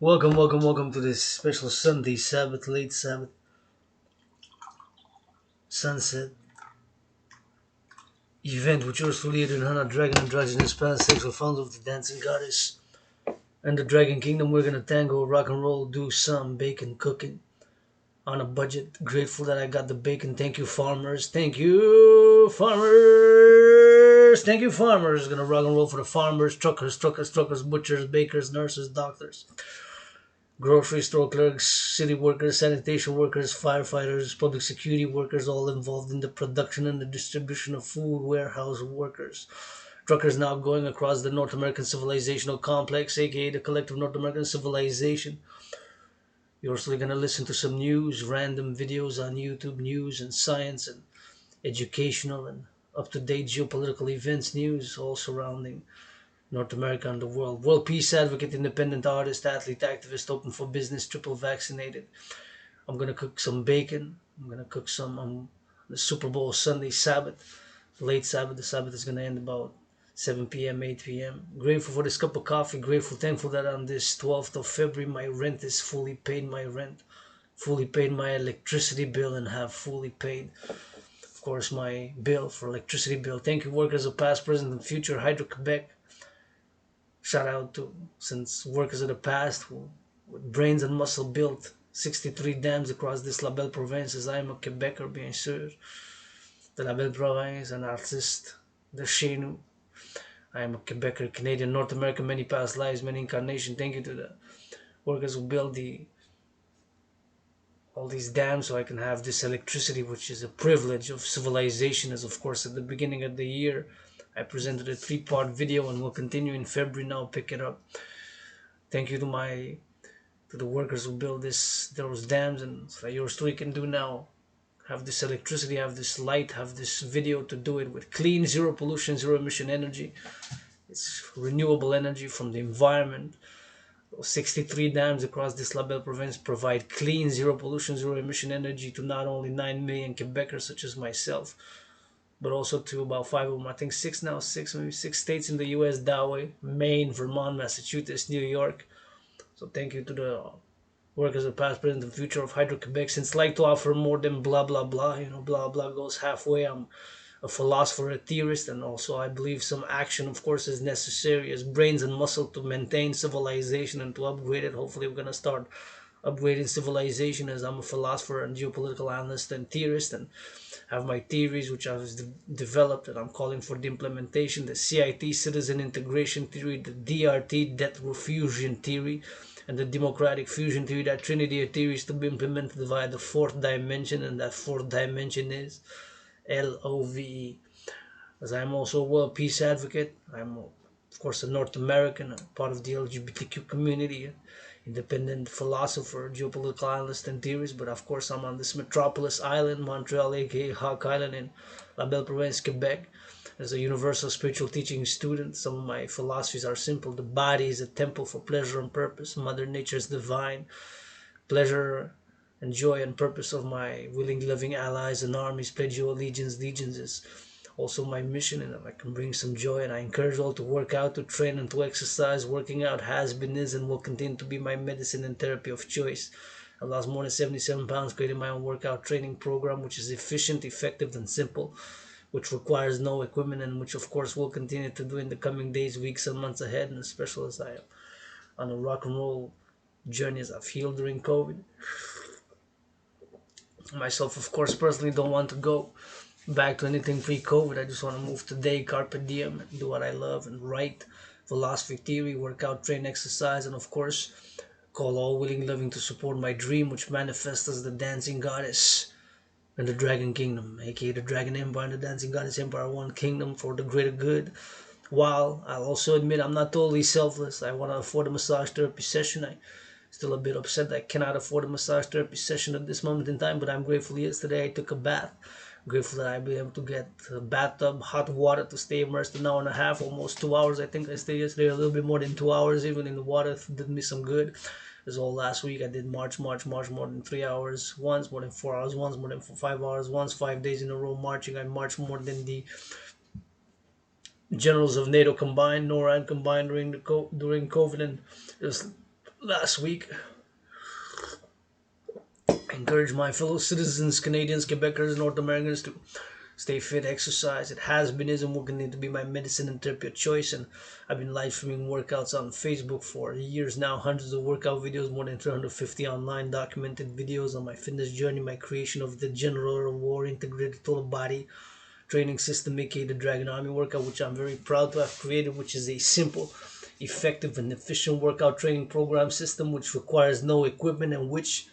Welcome to this special Sunday Sabbath, late Sabbath, sunset event with yours truly, Hannah, Dragon, androgynous pansexual founder of the dancing goddess and the Dragon Kingdom. We're gonna tango, rock and roll, do some bacon cooking on a budget. Grateful that I got the bacon. Thank you, farmers. Thank you, farmers. Thank you, farmers. Gonna rock and roll for the farmers, truckers, butchers, bakers, nurses, doctors, grocery store clerks, city workers, sanitation workers, firefighters, public security workers, all involved in the production and the distribution of food, warehouse workers. Truckers now going across the North American civilizational complex, aka the collective North American civilization. You're also going to listen to some news, random videos on YouTube, news and science and educational and up to date geopolitical events, news all surrounding North America and the world. World peace advocate, independent artist, athlete, activist, open for business, triple vaccinated. I'm gonna cook some bacon. I'm gonna cook some the Super Bowl Sunday Sabbath, late Sabbath. The Sabbath is gonna end about 7 p.m., 8 p.m. Grateful for this cup of coffee. Grateful, thankful that on this 12th of February my rent is fully paid. My rent, fully paid my electricity bill, and have fully paid, of course, my bill for electricity bill. Thank you, workers of past, present, and future. Hydro Quebec. Shout out to since workers of the past who, with brains and muscle built 63 dams across this label province. I am a Quebecer, bien sûr. The label province, an artist de chez nous. I am a Quebecer, Canadian, North American, many past lives, many incarnations. Thank you to the workers who built all these dams so I can have this electricity, which is a privilege of civilization. As of course at the beginning of the year I presented a 3-part video and will continue in February. Now pick it up. Thank you to the workers who build those dams, and so yours too can do now. Have this electricity, have this light, have this video to do it with clean, zero pollution, zero emission energy. It's renewable energy from the environment. Those 63 dams across this label province provide clean, zero pollution, zero emission energy to not only 9 million Quebecers such as myself, but also to about 5 of them, I think 6 now, maybe 6 states in the US that way: Maine, Vermont, Massachusetts, New York. So thank you to the workers of past, present, and future of Hydro Quebec. Since like to offer more than blah blah blah, blah blah goes halfway. I'm a philosopher, a theorist, and also I believe some action, of course, is necessary as brains and muscle to maintain civilization and to upgrade it. Hopefully, we're gonna start upgrading civilization, as I'm a philosopher and geopolitical analyst and theorist, and have my theories which I've developed, and I'm calling for the implementation: the CIT, citizen integration theory, the DRT, debt refusion theory, and the democratic fusion theory. That trinity of theories to be implemented via the fourth dimension, and that fourth dimension is LOVE. As I'm also a world peace advocate, I'm of course a North American, part of the LGBTQ community, independent philosopher, geopolitical analyst, and theorist. But of course, I'm on this metropolis island, Montreal, aka Hawk Island, in La Belle Province, Quebec. As a universal spiritual teaching student, some of my philosophies are simple. The body is a temple for pleasure and purpose. Mother Nature is divine. Pleasure and joy and purpose of my willing, loving allies and armies. Pledge your allegiance. Legions is also my mission, and if I can bring some joy, and I encourage all to work out, to train, and to exercise. Working out has been, is, and will continue to be my medicine and therapy of choice. I lost more than 77 pounds creating my own workout training program, which is efficient, effective, and simple, which requires no equipment, and which of course will continue to do in the coming days, weeks, and months ahead, and especially as I am on a rock and roll journey as I've healed during COVID. Myself, of course, personally don't want to go back to anything pre-COVID. I just want to move today, carpe diem, and do what I love and write, philosophy, theory, workout, train, exercise, and of course, call all willing, loving to support my dream, which manifests as the dancing goddess and the Dragon Kingdom, aka the Dragon Empire and the Dancing Goddess Empire, one kingdom for the greater good. While I'll also admit I'm not totally selfless, I want to afford a massage therapy session. I still a bit upset that I cannot afford a massage therapy session at this moment in time, but I'm grateful yesterday I took a bath. I'm grateful that I'll be able to get a bathtub, hot water to stay immersed an hour and a half, almost 2 hours. I think I stayed yesterday a little bit more than 2 hours, even in the water. It did me some good. As all last week I did march more than 3 hours once, more than 4 hours once, more than 5 hours once, 5 days in a row marching. I marched more than the generals of NATO combined, NORAD combined during COVID, and just last week. I encourage my fellow citizens, Canadians, Quebecers, North Americans to stay fit, exercise. It has been, is, and will continue to be my medicine and therapy of choice. And I've been live streaming workouts on Facebook for years now. Hundreds of workout videos, more than 350 online documented videos on my fitness journey, my creation of the General War Integrated Total Body Training System, aka the Dragan Army workout, which I'm very proud to have created, which is a simple, effective, and efficient workout training program system which requires no equipment and which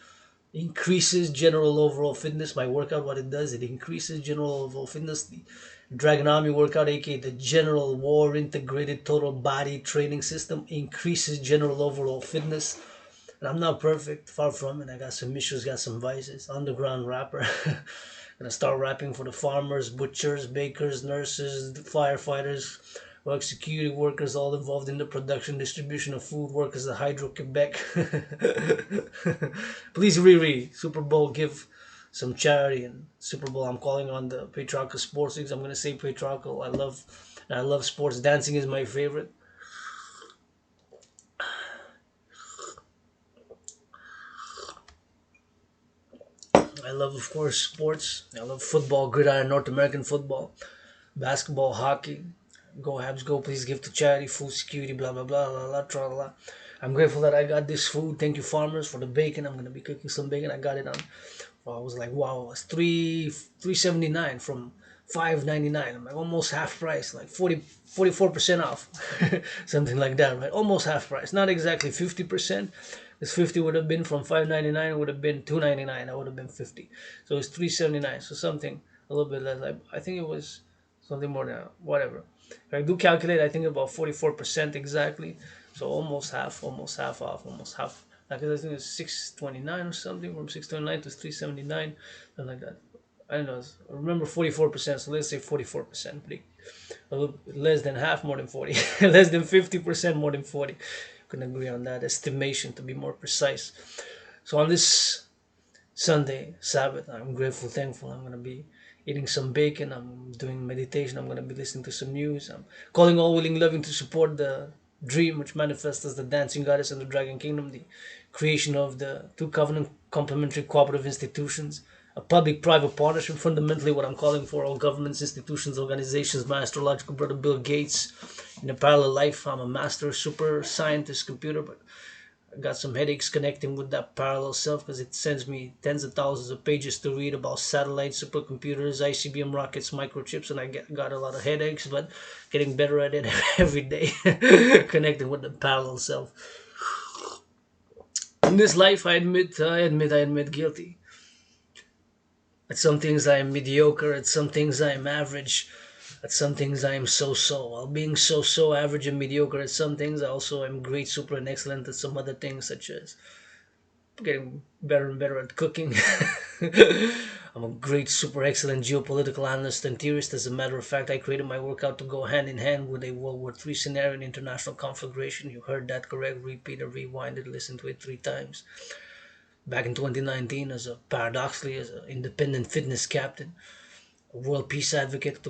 increases general overall fitness. My workout, what it does, it increases general overall fitness. The Dragon Army workout, aka the General War Integrated Total Body Training System, increases general overall fitness. And I'm not perfect, far from it. I got some issues, got some vices. Underground rapper. Gonna start rapping for the farmers, butchers, bakers, nurses, firefighters, work security workers, all involved in the production, distribution of food, workers at Hydro Quebec. Please, Riri, Super Bowl, give some charity. And Super Bowl, I'm calling on the patriarchal sports leagues. I'm gonna say patriarchal. I love sports. Dancing is my favorite. I love, of course, sports. I love football, gridiron, North American football, basketball, hockey. Go Habs, go! Please give to charity, food security, blah blah blah blah blah. Tra, la. I'm grateful that I got this food. Thank you, farmers, for the bacon. I'm gonna be cooking some bacon. I got it on. Well, I was like, wow, it was 379 from 599. I'm like almost half price, like 44% off, something like that, right? Almost half price, not exactly 50%. This 50 would have been from 599, it would have been 299. I would have been 50, so it's 379. So something a little bit less. I think it was something more than whatever. If I do calculate, I think about 44% exactly. So almost half off, almost half. Like I think it's 629 or something, from 629 to 379, something like that. I don't know. I remember 44%, so let's say 44%. A little less than half, more than 40. Less than 50%, more than 40. Can agree on that estimation to be more precise. So on this Sunday, Sabbath, I'm grateful, thankful. I'm gonna be eating some bacon. I'm doing meditation. I'm gonna be listening to some news. I'm calling all willing, loving to support the dream which manifests as the dancing goddess and the dragon kingdom, the creation of the two covenant complementary cooperative institutions, a public-private partnership, fundamentally what I'm calling for, all governments, institutions, organizations, my astrological brother Bill Gates. In a parallel life, I'm a master super scientist computer, but I got some headaches connecting with that parallel self because it sends me tens of thousands of pages to read about satellites, supercomputers, ICBM rockets, microchips, and got a lot of headaches, but getting better at it every day, connecting with the parallel self. In this life, I admit guilty. At some things I am mediocre, at some things I am average, at some things I am so-so. While being so-so, average, and mediocre at some things, I also am great, super, and excellent at some other things, such as getting better and better at cooking. I'm a great, super excellent geopolitical analyst and theorist. As a matter of fact, I created my workout to go hand in hand with a World War III scenario in international conflagration. You heard that correct. Repeat it, rewind it, listen to it 3 times. Back in 2019, paradoxically, as an independent fitness captain, a world peace advocate,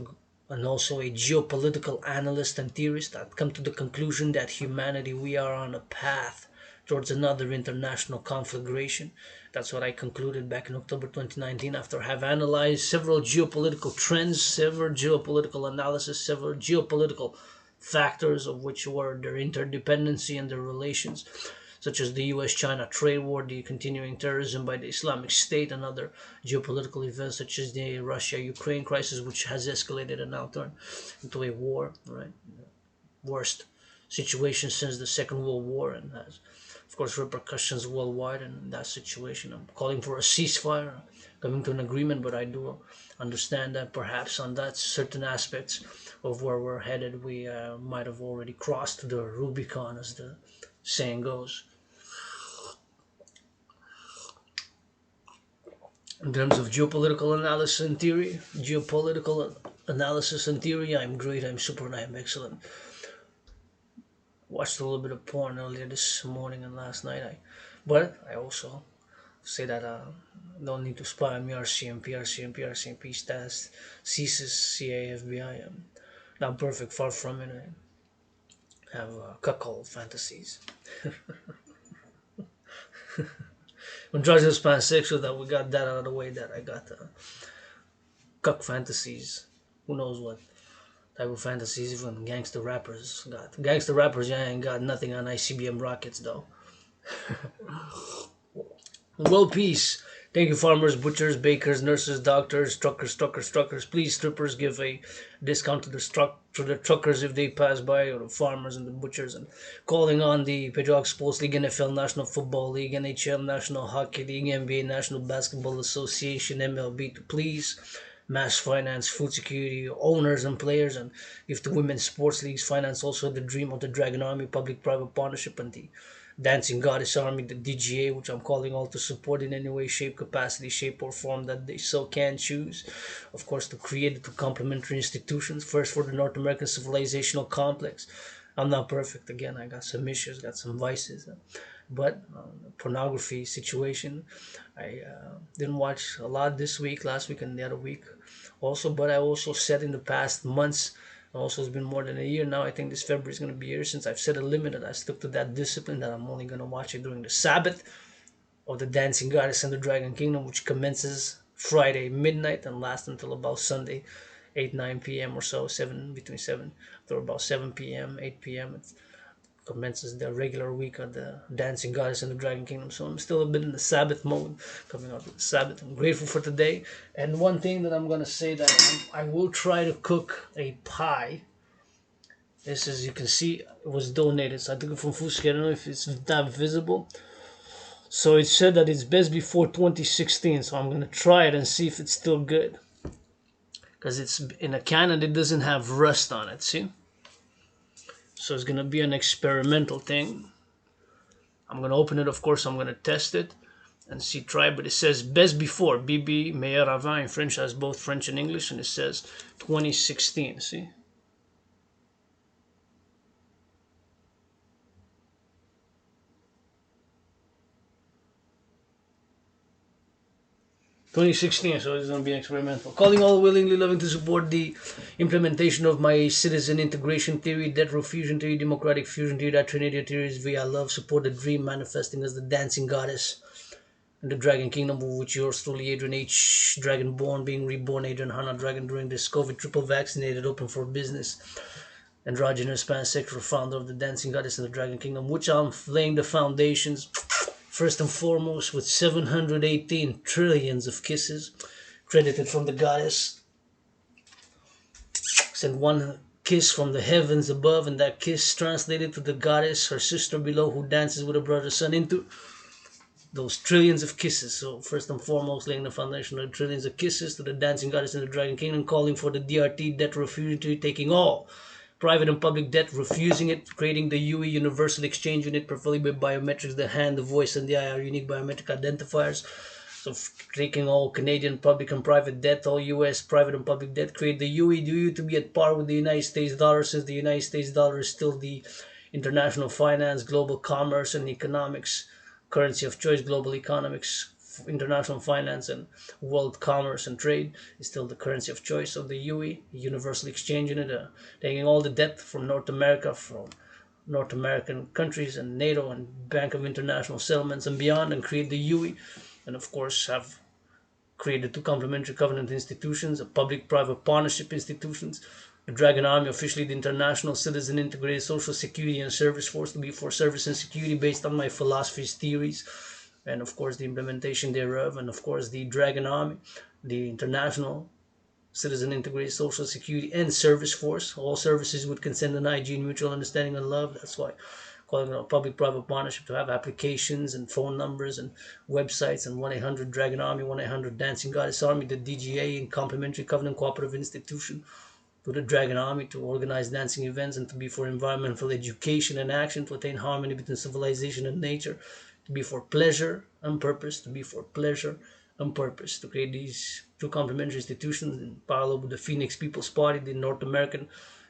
and also a geopolitical analyst and theorist, I've come to the conclusion that humanity, we are on a path towards another international conflagration. That's what I concluded back in October 2019 after I have analyzed several geopolitical trends, several geopolitical analysis, several geopolitical factors of which were their interdependency and their relations, such as the US-China trade war, the continuing terrorism by the Islamic State, and other geopolitical events such as the Russia-Ukraine crisis, which has escalated and now turned into a war, right? Worst situation since the Second World War, and has, of course, repercussions worldwide. In that situation, I'm calling for a ceasefire, coming to an agreement, but I do understand that perhaps on that certain aspects of where we're headed, we might have already crossed the Rubicon, as the saying goes. In terms of geopolitical analysis and theory, I'm great, I'm super, and I'm excellent. Watched a little bit of porn earlier this morning and last night. But I also say that don't need to spy on me, RCMP, RCMP, RCMP status, CSIS, CIA, FBI. I'm not perfect, far from it. I have cuckold fantasies. When Dragan is pansexual, that we got that out of the way, that I got cuck fantasies. Who knows what type of fantasies even gangster rappers got. Gangster rappers, yeah, ain't got nothing on ICBM rockets, though. World peace. Thank you, farmers, butchers, bakers, nurses, doctors, truckers. Please, strippers, give a discount to the truckers if they pass by, or the farmers and the butchers. And calling on the Pedrox Sports League, NFL National Football League, NHL National Hockey League, NBA National Basketball Association, MLB, to please mass finance food security owners and players, and give the women's sports leagues finance also the dream of the Dragon Army public-private partnership, and the Dancing Goddess Army, the DGA, which I'm calling all to support in any way, shape, capacity, shape, or form that they so can choose. Of course, to create two complementary institutions. First, for the North American civilizational complex. I'm not perfect. Again, I got some issues, got some vices. But pornography situation, I didn't watch a lot this week, last week, and the other week also. But I also said in the past months, also it's been more than a year now. I think this February is going to be a year since I've set a limit, and I stuck to that discipline that I'm only going to watch it during the Sabbath of the Dancing Goddess and the Dragon Kingdom, which commences Friday midnight and lasts until about Sunday 8 9 p.m. or so, 7 between 7 to about 7 p.m. 8 p.m. It commences the regular week of the Dancing Goddess and the Dragon Kingdom. So I'm still a bit in the Sabbath mode, coming out of the Sabbath. I'm grateful for today. And one thing that I'm going to say, that I will try to cook a pie. This, as you can see, it was donated. So I took it from Fuski. I don't know if it's that visible. So it said that it's best before 2016. So I'm going to try it and see if it's still good. Because it's in a can and it doesn't have rust on it, see? So it's going to be an experimental thing. I'm going to open it, of course. I'm going to test it and see, try. But it says best before, BB meilleur avant in French, has both French and English. And it says 2016, see? 2016, so it's going to be experimental. Calling all willingly loving to support the implementation of my citizen integration theory, debt fusion theory, democratic fusion theory, that Trinity theories via love, support the dream manifesting as the dancing goddess and the Dragon Kingdom, of which yours truly, Adrian H. Dragonborn, being reborn, Adrian Hana Dragon, during this COVID, triple vaccinated, open for business, androgynous pansexual founder of the Dancing Goddess and the Dragon Kingdom, which I'm laying the foundations. First and foremost, with 718 trillions of kisses credited from the goddess. Send one kiss from the heavens above, and that kiss translated to the goddess, her sister below, who dances with her brother sun into those trillions of kisses. So first and foremost, laying the foundation of the trillions of kisses to the dancing goddess in the Dragon Kingdom, calling for the DRT, debt refugee, taking all private and public debt, refusing it, creating the UE Universal Exchange Unit, preferably by biometrics, the hand, the voice, and the eye are unique biometric identifiers. So taking all Canadian public and private debt, all US private and public debt, create the UE to be at par with the United States dollar, since the United States dollar is still the international finance, global commerce, and economics currency of choice. Global economics, international finance, and world commerce and trade is still the currency of choice of the UE, Universal Exchange Unit, taking all the debt from North America, from North American countries and NATO and Bank of International Settlements and beyond, and create the UE, and of course have created two complementary covenant institutions, a public-private partnership institutions, the Dragon Army, officially the International Citizen Integrated Social Security and Service Force, to be for service and security based on my philosophies, theories, and of course the implementation thereof, and of course the Dragon Army, the International Citizen Integrated Social Security and Service Force, all services with consent and hygiene, mutual understanding and love. That's why calling it a public-private partnership, to have applications and phone numbers and websites, and 1-800 Dragon Army, 1-800 Dancing Goddess Army, the DGA, and complementary covenant cooperative institution to the Dragon Army, to organize dancing events, and to be for environmental education and action, to attain harmony between civilization and nature, to be for pleasure and purpose, to be for pleasure and purpose, to create these two complementary institutions in parallel with the Phoenix People's Party, the North American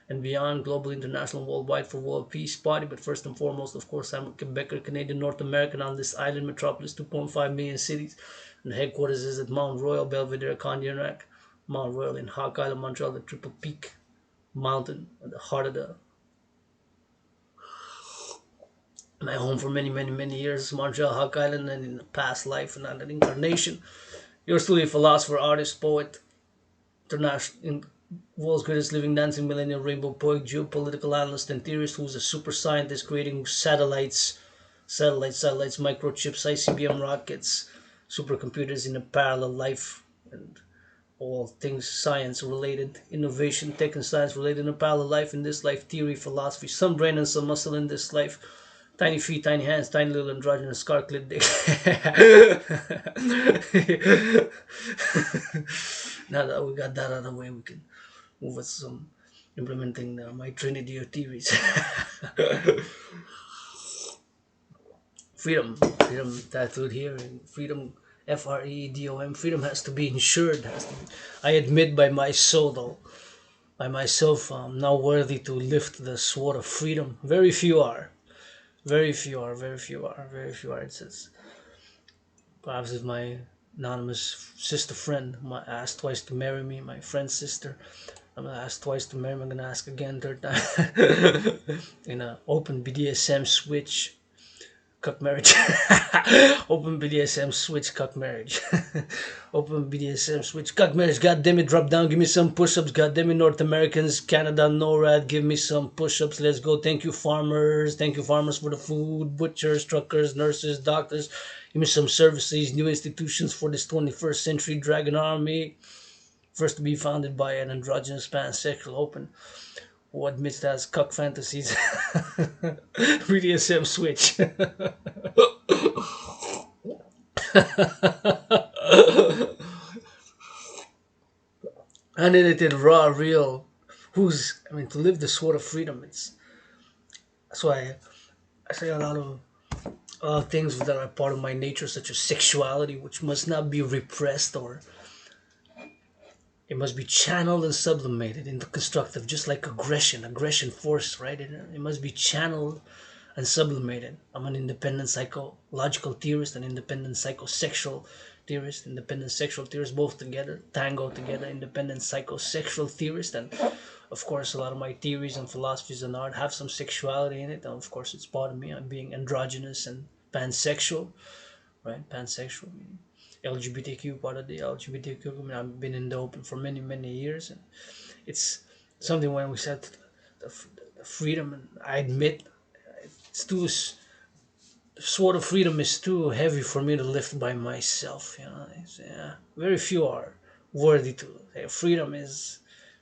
and beyond global, international, worldwide for world peace party. But first and foremost, of course, I'm a Quebecer, Canadian, North American, on this island metropolis, 2.5 million cities, and the headquarters is at Mount Royal, Belvedere, Condiac, Mount Royal in Hawk Island, Montreal, the Triple Peak Mountain at the heart of the my home for many, many, many years, Montreal, Hawk Island, and in a past life and an incarnation. You're still a philosopher, artist, poet, international, world's greatest living dancing millennial rainbow poet, geopolitical analyst, and theorist who's a super scientist creating satellites, microchips, ICBM rockets, supercomputers in a parallel life, and all things science related, innovation, tech and science related in a parallel life, in this life, theory, philosophy, some brain and some muscle in this life, tiny feet, tiny hands, tiny little androgynous scar-clit dick. Now that we got that out of the way, we can move with some implementing my trinity of theories. freedom tattooed here, and freedom, FREEDOM. Freedom has to be insured. I admit by my soul, though, by myself, I'm not worthy to lift the sword of freedom. Very few are. Very few are. Very few are. Very few are. It says, perhaps if my anonymous sister friend asked twice to marry me, my friend's sister, I'm gonna ask twice to marry me. I'm gonna ask again third time. In an open BDSM switch. Cuck marriage. Open BDSM switch cuck marriage. Open BDSM switch cuck marriage. God damn it, drop down, give me some push-ups. God damn it, North Americans, Canada, NORAD, give me some push-ups. Let's go. Thank you, farmers. Thank you, farmers, for the food. Butchers, truckers, nurses, doctors. Give me some services, new institutions for this 21st century. Dragan army. First to be founded by an androgynous pansexual open who admits that as cuck fantasies. BDSM switch. Unedited, raw, real. To live the sword of freedom. That's why I say a lot of things that are part of my nature, such as sexuality, which must not be repressed, or it must be channeled and sublimated into constructive, just like aggression force, right? It must be channeled and sublimated. I'm an independent psychological theorist, an independent psychosexual theorist, independent sexual theorist, both together, tango together, independent psychosexual theorist. And of course, a lot of my theories and philosophies and art have some sexuality in it. And of course, it's part of me. I'm being androgynous and pansexual, right? Pansexual, LGBTQ, part of the LGBTQ community. I've been in the open for many, many years, and it's something when we said the freedom, and I admit it's too, the sword of freedom is too heavy for me to lift by myself. Very few are worthy to. Freedom is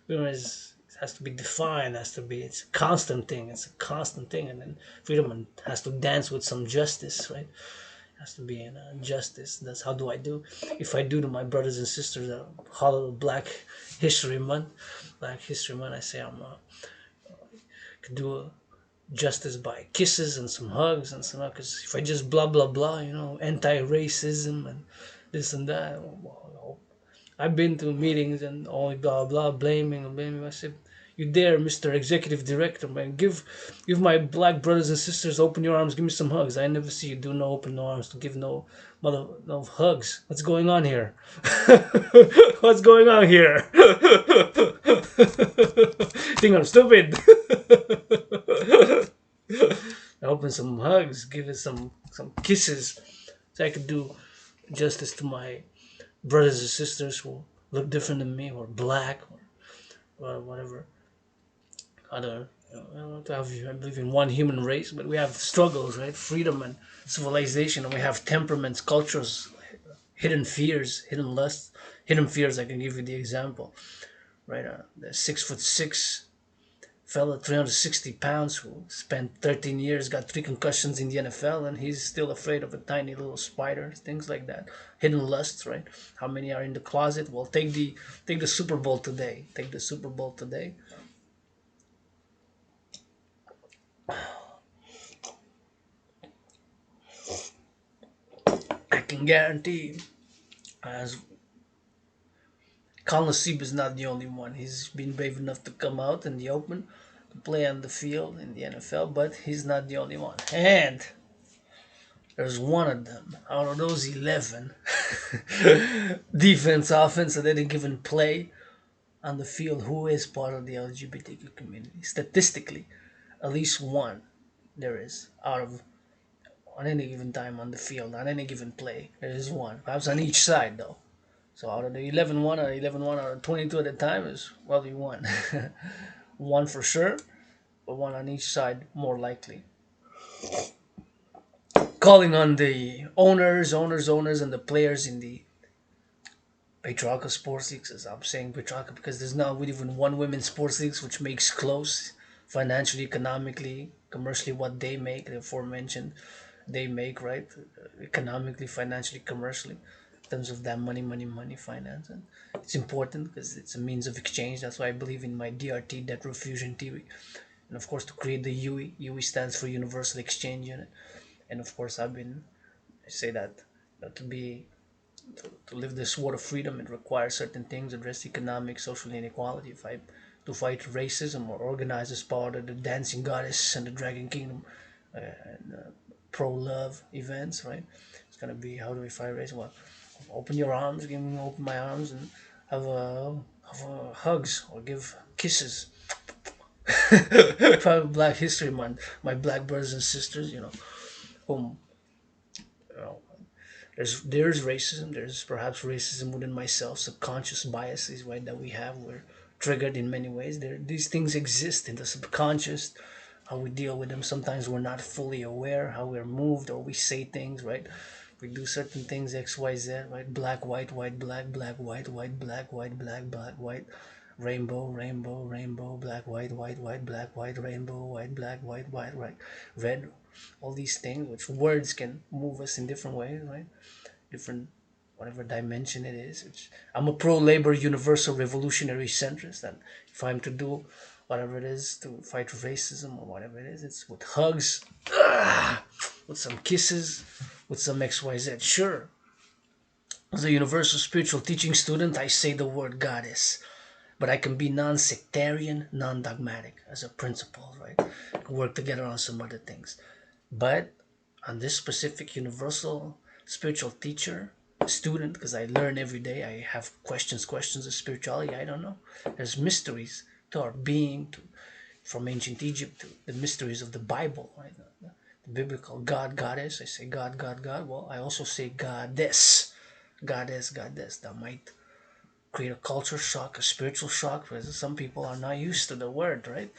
it has to be defined. It's a constant thing. And then freedom has to dance with some justice, right? Has to be in justice. That's how do I do. If I do to my brothers and sisters hollow Black History Month, I say could do justice by kisses and some hugs and some. Because if I just blah blah blah, anti-racism and this and that, I've been to meetings and all blah blah blaming. I said, you dare, Mr. Executive Director, man, give my black brothers and sisters, open your arms, give me some hugs. I never see you do no open no arms to give no hugs. What's going on here? What's going on here? Think I'm stupid? I open some hugs, give it some kisses, so I could do justice to my brothers and sisters who look different than me, or black, or whatever other. I believe in one human race, but we have struggles, right? Freedom and civilization, and we have temperaments, cultures, hidden fears, hidden lusts, hidden fears. I can give you the example, right? The 6'6" fella, 360 pounds, who spent 13 years, got 3 concussions in the NFL, and he's still afraid of a tiny little spider, things like that. Hidden lusts, right? How many are in the closet? Well, take the Super Bowl today. Take the Super Bowl today. I can guarantee, as Colin is not the only one. He's been brave enough to come out in the open, to play on the field in the NFL, but he's not the only one. And there's one of them out of those 11 defense, offense, at any given play on the field who is part of the LGBTQ community. Statistically, at least one there is out of on any given time on the field, on any given play. There is one, perhaps on each side though. So out of the 11-1 or 11-1 or 22 at a time is, well, you won. One for sure, but one on each side more likely. Calling on the owners, and the players in the patriarchal sports leagues, as I'm saying patriarchal because there's not even one women's sports leagues, which makes close financially, economically, commercially what they make, the aforementioned, they make, right? Economically, financially, commercially, in terms of that money, finance. And it's important because it's a means of exchange. That's why I believe in my DRT, debt refusion theory. And of course, to create the UE, UE stands for Universal Exchange Unit. And of course, I say that to be to live this world of freedom, it requires certain things: address economic, social inequality, fight to fight racism, or organize as part of the Dancing Goddess and the Dragon Kingdom and pro-love events. Right? It's gonna be, how do we fight racism? Well, open your arms, give me open my arms, and have hugs or give kisses. Probably Black History Month. My black brothers and sisters, whom you know, there's racism. There's perhaps racism within myself, subconscious biases, right, that we have. We're triggered in many ways. These things exist in the subconscious. How we deal with them. Sometimes we're not fully aware how we're moved, or we say things, right. We do certain things, X, Y, Z, right? Black, white, black, white, black, white, rainbow, black, white, black, white, rainbow, white, black, white, right? Red, all these things, which words can move us in different ways, right? Different, whatever dimension it is. Which I'm a pro-labor, universal, revolutionary centrist, and if I'm to do whatever it is to fight racism or whatever it is, it's with hugs, with some kisses, with some XYZ. Sure, as a universal spiritual teaching student, I say the word goddess, but I can be non-sectarian, non-dogmatic as a principle, right? Work together on some other things. But on this specific universal spiritual teacher, student, because I learn every day, I have questions of spirituality, I don't know. There's mysteries to our being, from ancient Egypt to the mysteries of the Bible, right? The biblical God, goddess. I say God, God. Well, I also say goddess, goddess. That might create a culture shock, a spiritual shock, because some people are not used to the word, right?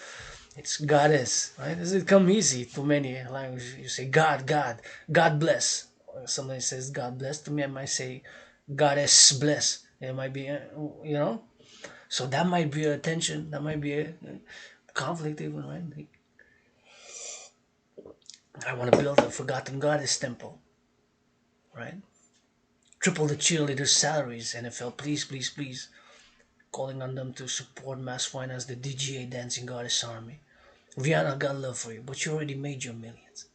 It's goddess, right? Does it come easy to many languages? You say God bless. Or somebody says God bless. To me, I might say goddess bless. It might be, So that might be a tension. That might be a conflict, even, right? I want to build a forgotten goddess temple, right? Triple the cheerleaders' salaries, NFL, please. Calling on them to support mass finance the DGA Dancing Goddess Army. Rihanna got love for you, but you already made your millions.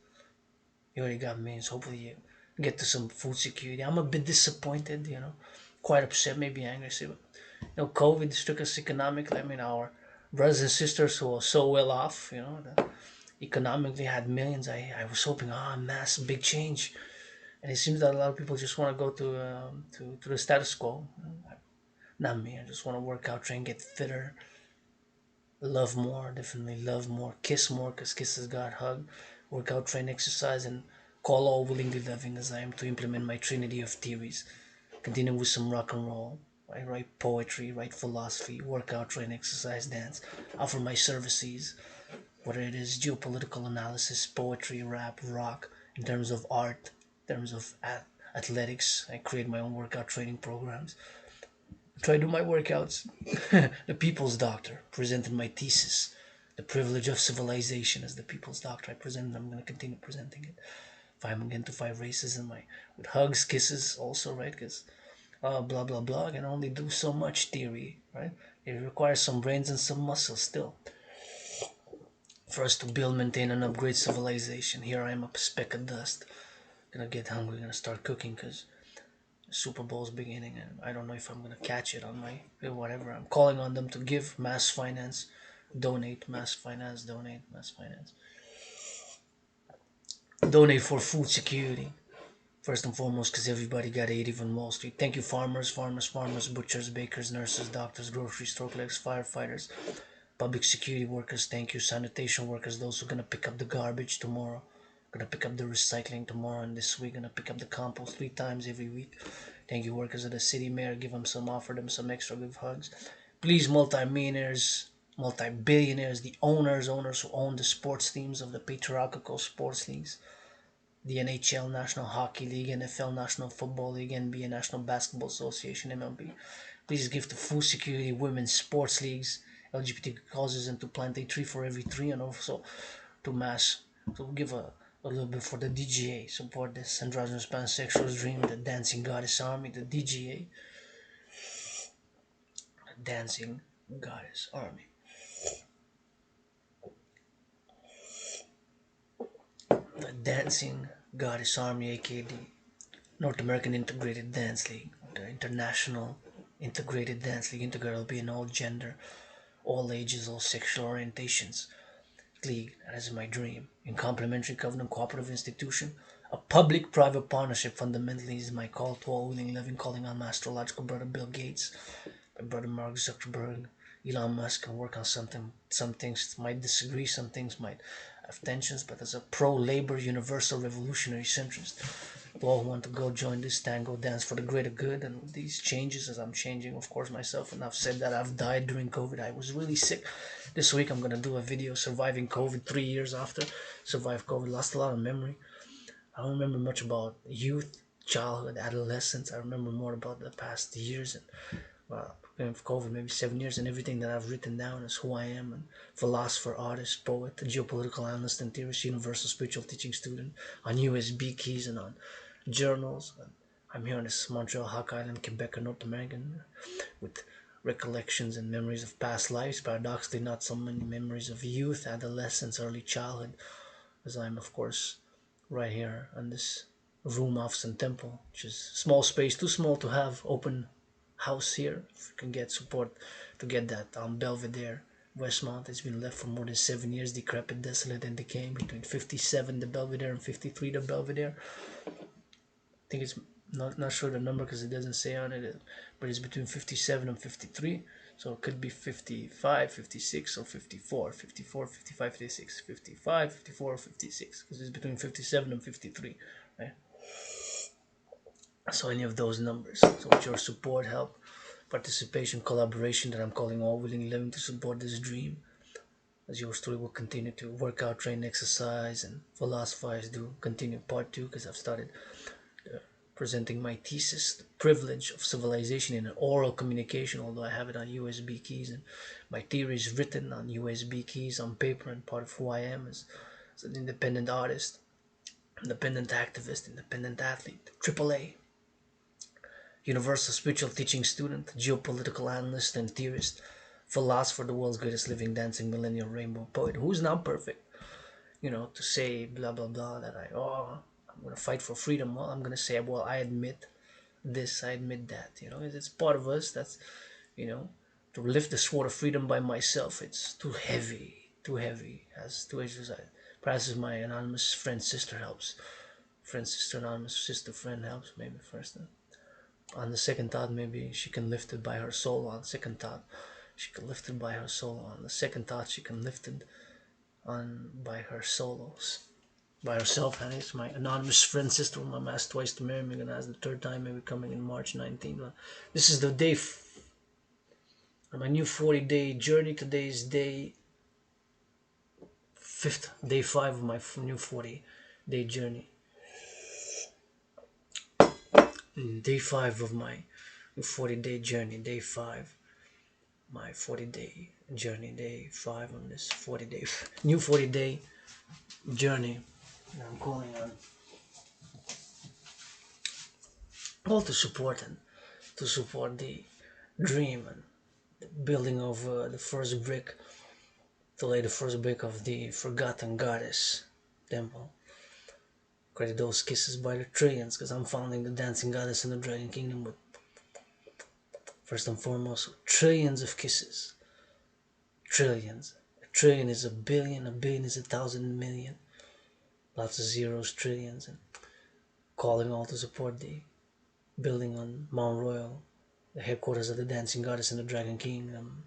You already got millions. Hopefully you get to some food security. I'm a bit disappointed, quite upset, maybe angry. But, COVID struck us economically. I mean, our brothers and sisters who are so well off, economically had millions. I was hoping, mass, big change. And it seems that a lot of people just want to go to the status quo. Not me. I just want to work out, try and get fitter, love more, definitely love more, kiss more, because kisses got hug, work out, train, exercise, and call all willingly loving as I am to implement my trinity of theories. Continue with some rock and roll. I write poetry, write philosophy, work out, train, exercise, dance. Offer my services, whether it is geopolitical analysis, poetry, rap, rock, in terms of art, in terms of athletics. I create my own workout training programs. Try to do my workouts. The People's Doctor, presented my thesis. The privilege of civilization as the People's Doctor. I presented, I'm going to continue presenting it. If I'm again to fight racism, with hugs, kisses also, right? Because blah, blah, blah. I can only do so much theory, right? It requires some brains and some muscles still. For us to build, maintain, and upgrade civilization. Here I am, a speck of dust. Gonna get hungry, gonna start cooking because Super Bowl's beginning, and I don't know if I'm gonna catch it on my whatever. I'm calling on them to give mass finance, donate mass finance, donate for food security. First and foremost, because everybody got to eat, even Wall Street. Thank you, farmers, butchers, bakers, nurses, doctors, grocery store clerks, firefighters, public security workers. Thank you, sanitation workers, those who are gonna pick up the garbage tomorrow. Gonna pick up the recycling tomorrow, and this week gonna pick up the compost 3 times every week. Thank you, workers of the city, mayor. Give them some, offer them some extra good hugs. Please, multi-millionaires, multi-billionaires, the owners who own the sports teams of the patriarchal sports leagues, the NHL, National Hockey League, NFL, National Football League, NBA, National Basketball Association, MLB. Please give to food security, women's sports leagues, LGBT causes, and to plant a tree for every tree, and also to mass. So give a little bit for the DGA. Support this androgynous pansexual's dream, the Dancing Goddess Army, the DGA, the Dancing Goddess Army. The Dancing Goddess Army, aka the North American Integrated Dance League, the International Integrated Dance League. Integrated will be in all gender, all ages, all sexual orientations. League, that is my dream. In complementary covenant cooperative institution, a public-private partnership fundamentally is my call to all willing living, calling on my astrological brother Bill Gates, my brother Mark Zuckerberg, Elon Musk, and work on something. Some things might disagree, some things might have tensions, but as a pro-labor, universal, revolutionary centrist, to all who want to go join this tango dance for the greater good, and with these changes, as I'm changing, of course, myself, and I've said that I've died during COVID. I was really sick. This week I'm gonna do a video surviving COVID 3 years after. Survived COVID, lost a lot of memory. I don't remember much about youth, childhood, adolescence. I remember more about the past years, and well, COVID, maybe 7 years, and everything that I've written down is who I am, and philosopher, artist, poet, geopolitical analyst, and theorist, universal spiritual teaching student, on USB keys and on journals. I'm here on this Montreal, Hawk Island, Quebec, North American, with recollections and memories of past lives. Paradoxically, not so many memories of youth, adolescence, early childhood, as I'm, of course, right here on this room off Sun Temple, which is small space, too small to have open house here. If you can get support to get that Belvedere, Westmount. It's been left for more than 7 years, decrepit, desolate, and decaying. Between 57 the Belvedere and 53 the Belvedere. I think it's not sure the number because it doesn't say on it, but it's between 57 and 53. So it could be 55, 56, or 54, 54, 55, 56, 55, 54, or 56, because it's between 57 and 53, right? So any of those numbers. So with your support, help, participation, collaboration, that I'm calling all willing living to support this dream, as your story will continue to work out, train, exercise, and philosophize, do continue part 2, because I've started presenting my thesis, the privilege of civilization in an oral communication, although I have it on USB keys, and my theory is written on USB keys, on paper, and part of who I am as an independent artist, independent activist, independent athlete, AAA, universal spiritual teaching student, geopolitical analyst and theorist, philosopher, the world's greatest living dancing millennial rainbow poet, who's not perfect, to say blah blah blah that I'm gonna fight for freedom. Well, I'm gonna say, well, I admit this, I admit that. It's part of us. That's, to lift the sword of freedom by myself, it's too heavy, too heavy. As two edges, perhaps my anonymous friend sister helps. Friend sister anonymous sister friend helps maybe first. On the second thought, maybe she can lift it by her soul. On the second thought, she can lift it by her soul. On the second thought, she can lift it on by her solos, by herself. And it's my anonymous friend sister whom I'm asked twice to marry me. I'm gonna ask the third time, maybe coming in March 19th. This is the day on my new 40-day journey. Today is day 5 of my new 40-day journey. Day 5 of my 40-day journey. Day 5, my 40-day journey. Day 5 on this 40-day new 40-day journey. And I'm calling on all to support the dream and the building of the first brick, to lay the first brick of the forgotten goddess temple. Credit those kisses by the trillions, because I'm founding the dancing goddess in the Dragon Kingdom with, first and foremost, trillions of kisses. Trillions. A trillion is a billion is 1,000 million. Lots of zeros, trillions, and calling all to support the building on Mount Royal, the headquarters of the dancing goddess and the Dragon Kingdom.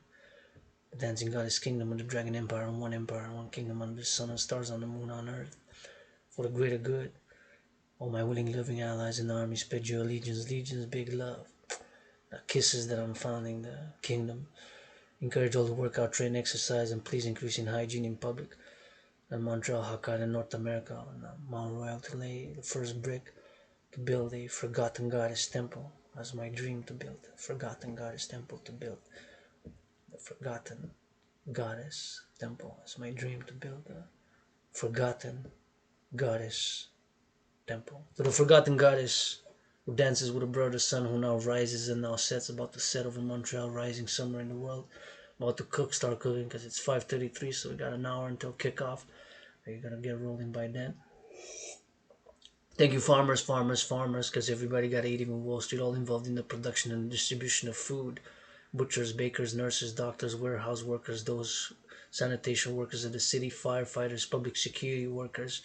The dancing goddess kingdom and the Dragon Empire, and one kingdom under the sun and stars, on the moon, on earth. for the greater good. All my willing, loving allies in the armies, pledge your allegiance, legions, big love. The kisses that I'm founding the kingdom. Encourage all to work out, train, exercise, and please increase in hygiene in public. And Montreal, Hokkaido, North America, on Mount Royal to lay the first brick to build a forgotten goddess temple. That's my dream, to build a forgotten goddess temple, to build the forgotten goddess temple. That's my dream, to build a forgotten goddess temple. To the forgotten goddess who dances with a brother sun, who now rises and now sets, about to set over Montreal, rising somewhere in the world. About to start cooking because it's 5:33, so we got an hour until kickoff. You're gonna get rolling by then. Thank you, farmers, because everybody got to eat, even Wall Street, all involved in the production and distribution of food. Butchers, bakers, nurses, doctors, warehouse workers, those sanitation workers of the city, firefighters, public security workers,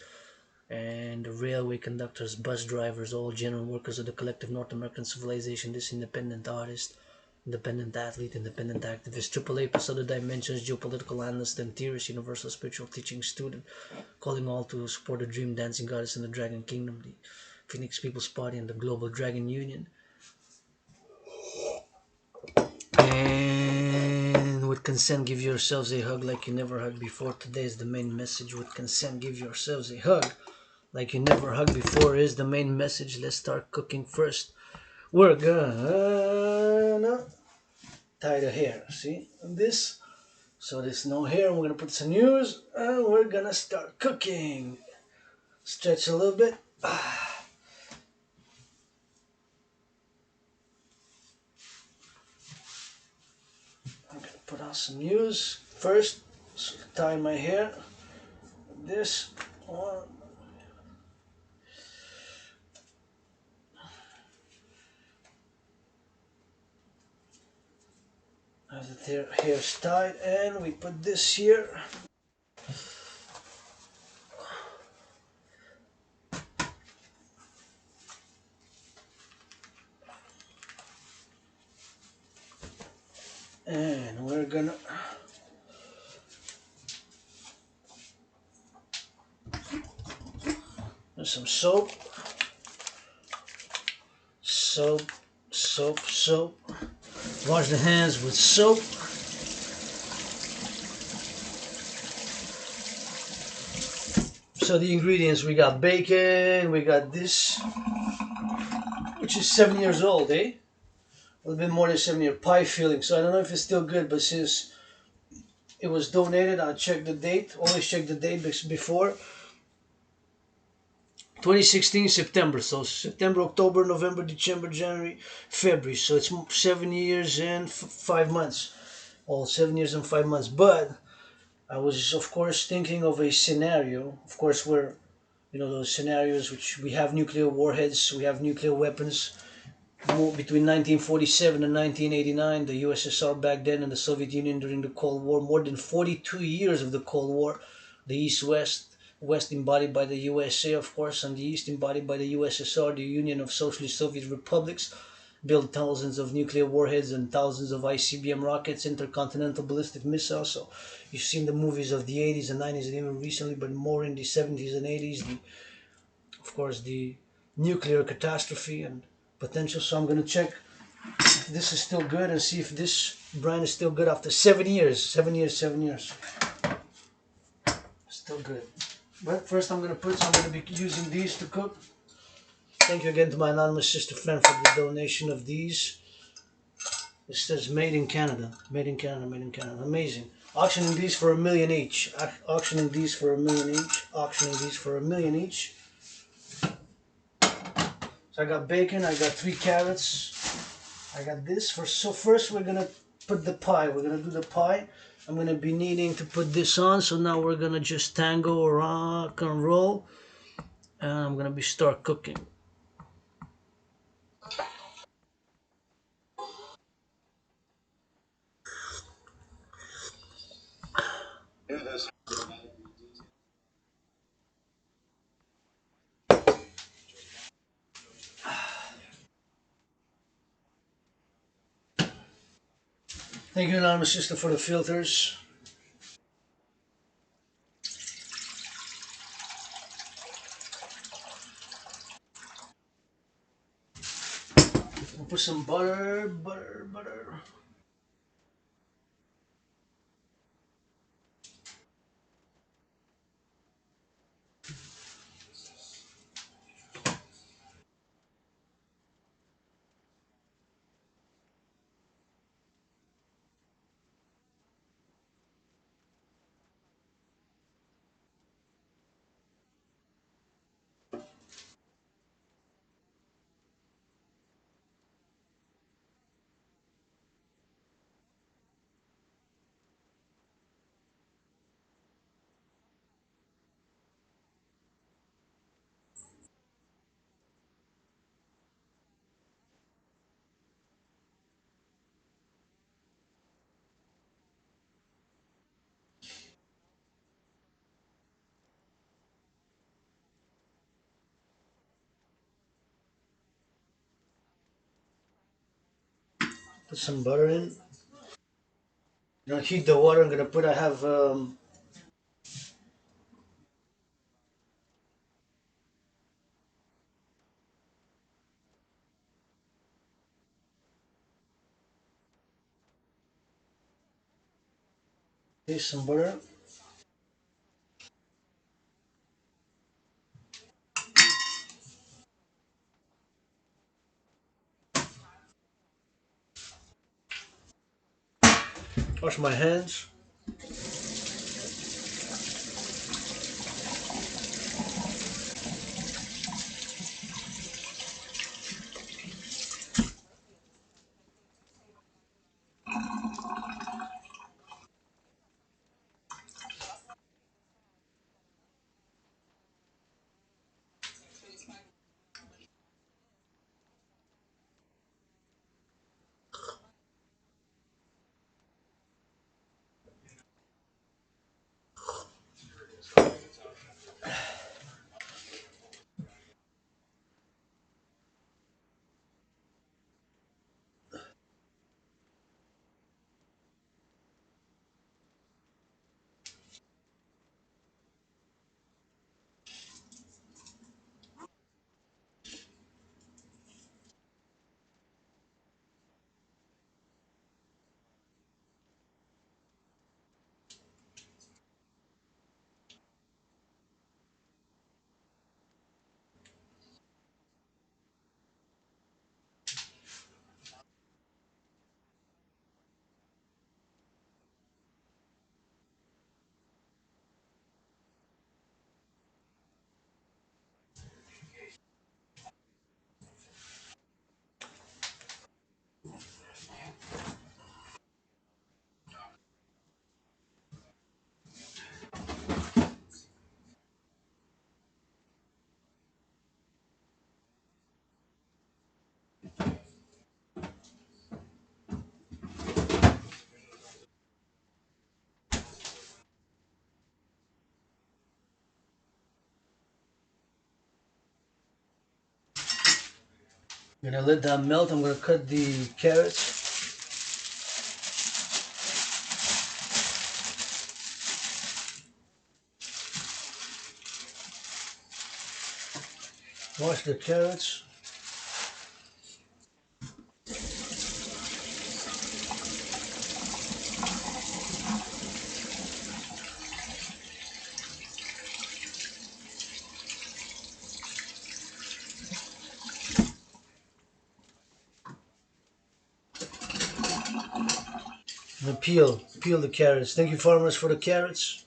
and the railway conductors, bus drivers, all general workers of the collective North American civilization, this independent artist, independent athlete, independent activist, AAA plus other dimensions, geopolitical analyst and theorist, universal spiritual teaching student, calling all to support the dream dancing goddess in the Dragon Kingdom, the Phoenix People's Party, and the Global Dragon Union. And with consent, give yourselves a hug like you never hugged before. Today is the main message. With consent, give yourselves a hug like you never hugged before is the main message. Let's start cooking first. We're gonna tie the hair, see this, so there's no hair. We're gonna put some news and we're gonna start cooking. Stretch a little bit. I'm gonna put on some news first. So tie my hair. This one. As the hair's tied, and we put this here. And we're gonna do some soap. Soap. Wash the hands with soap. So the ingredients, we got bacon, we got this, which is 7 years old, eh? A little bit more than 7 year pie filling. So I don't know if it's still good, but since it was donated, I'll check the date. Always check the date before. 2016 September. So September, October, November, December, January, February. So it's 7 years and 5 months. All 7 years and 5 months. But I was, of course, thinking of a scenario. Of course, where, you know, those scenarios which we have nuclear warheads, we have nuclear weapons. Between 1947 and 1989, the USSR back then and the Soviet Union during the Cold War, more than 42 years of the Cold War, the East-West, West embodied by the USA, of course, and the East embodied by the USSR, the Union of Socialist Soviet Republics, built thousands of nuclear warheads and thousands of ICBM rockets, intercontinental ballistic missiles. So you've seen the movies of the 80s and 90s and even recently, but more in the 70s and 80s, of course, the nuclear catastrophe and potential. So I'm going to check if this is still good and see if this brand is still good after 7 years. 7 years. Still good. But first I'm going to be using these to cook. Thank you again to my anonymous sister friend for the donation of these. It says made in Canada. Made in Canada. Amazing. Auctioning these for $1 million each. Auctioning these for $1 million each. Auctioning these for $1 million each. So I got bacon, I got 3 carrots, I got this. So first we're gonna put the pie. We're gonna do the pie. I'm gonna be needing to put this on. So now we're gonna just tango, rock and roll, and I'm gonna start cooking. Thank you, anonymous sister, for the filters. We'll put some butter. Put some butter in. Now heat the water. I'm gonna put. I have here's some butter. Wash my hands. I'm gonna let that melt. I'm gonna cut the carrots. Wash the carrots. And peel the carrots. Thank you, farmers, for the carrots.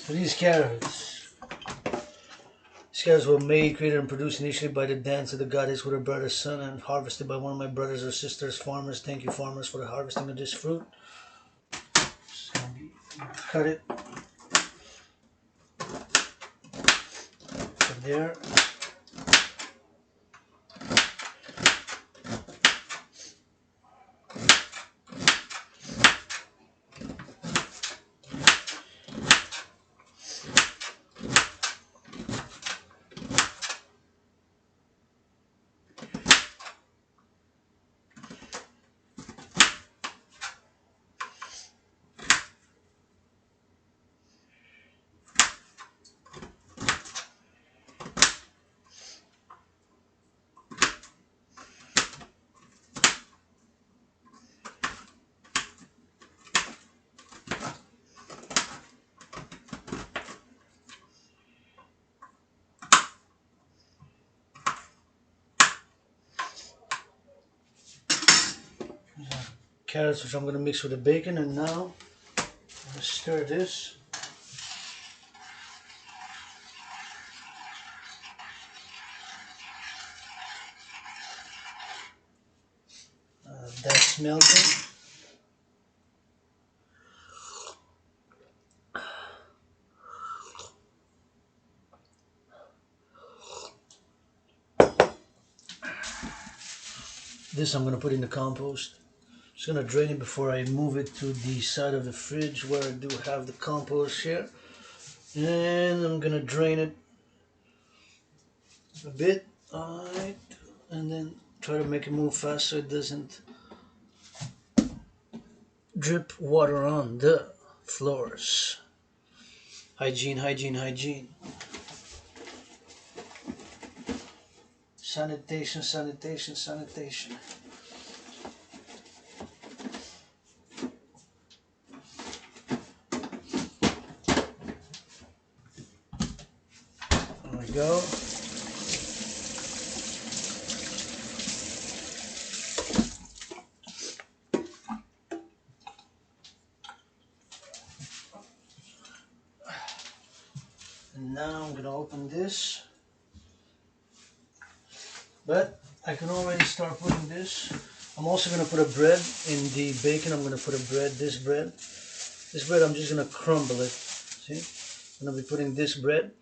So these carrots were made, created, and produced initially by the dance of the goddess with her brother's son, and harvested by one of my brothers or sisters, farmers. Thank you, farmers, for the harvesting of this fruit. So cut it from there. Carrots, which I'm going to mix with the bacon, and now I'm going to stir this. That's melting. This I'm going to put in the compost. Just going to drain it before I move it to the side of the fridge where I do have the compost here. And I'm going to drain it a bit. Alright. And then try to make it move fast so it doesn't drip water on the floors. Hygiene, hygiene, hygiene. Sanitation, sanitation, sanitation. There we go. And now I'm going to open this. But I can already start putting this. I'm also going to put a bread in the bacon. I'm going to put a bread, this bread. This bread I'm just going to crumble it. See? I'm going to be putting this bread.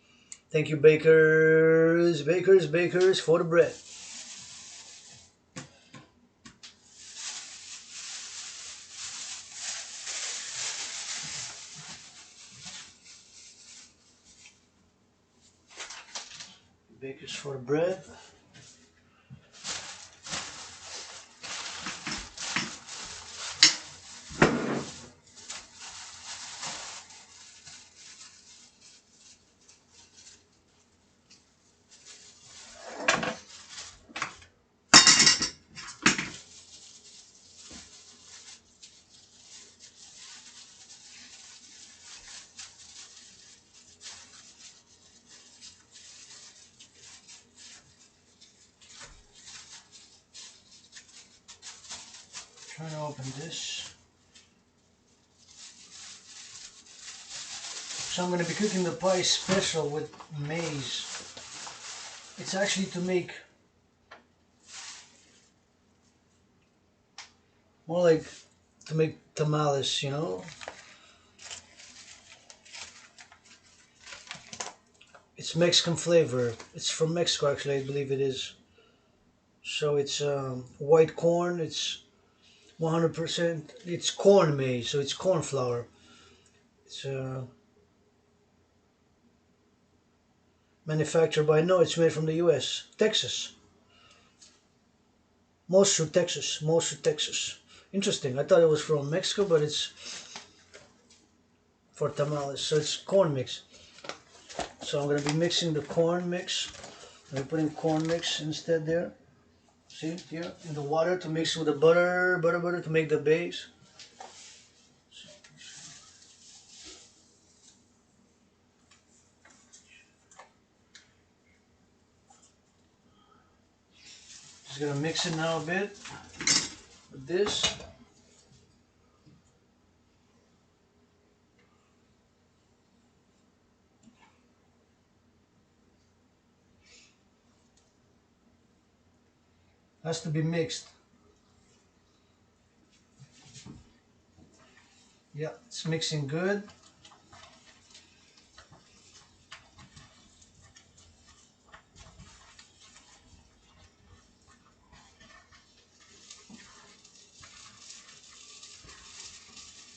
Thank you, bakers, bakers, bakers, for the bread. Bakers for the bread. Trying to open this. So I'm going to be cooking the pie special with maize. It's actually to make more like to make tamales, you know. It's Mexican flavor. It's from Mexico actually, I believe it is. So it's white corn. It's 100%. It's corn maize, so it's corn flour. It's manufactured by, no, it's made from the U.S. Texas. Mosul, Texas. Mosul, Texas. Interesting. I thought it was from Mexico, but it's for tamales. So it's corn mix. So I'm going to be mixing the corn mix. I'm putting corn mix instead there. See here in the water to mix with the butter to make the base. Just gonna mix it now a bit with this. Has to be mixed. Yeah, it's mixing good.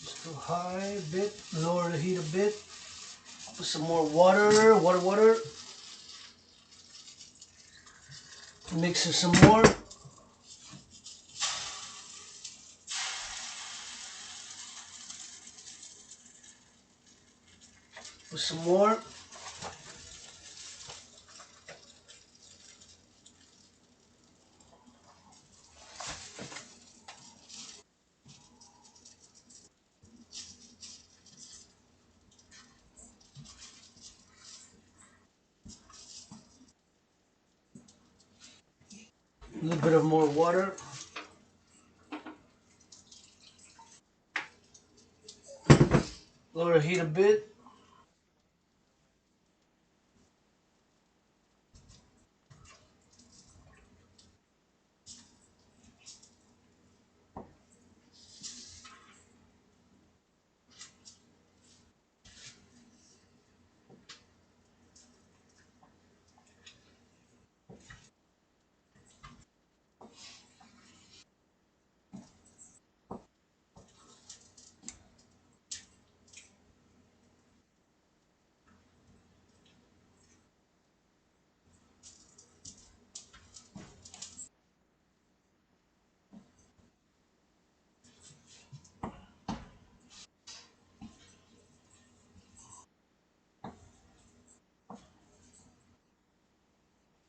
Just too high a bit, lower the heat a bit. Put some more water. Mix it some more. Put some more. A little bit of more water. Lower the heat a bit.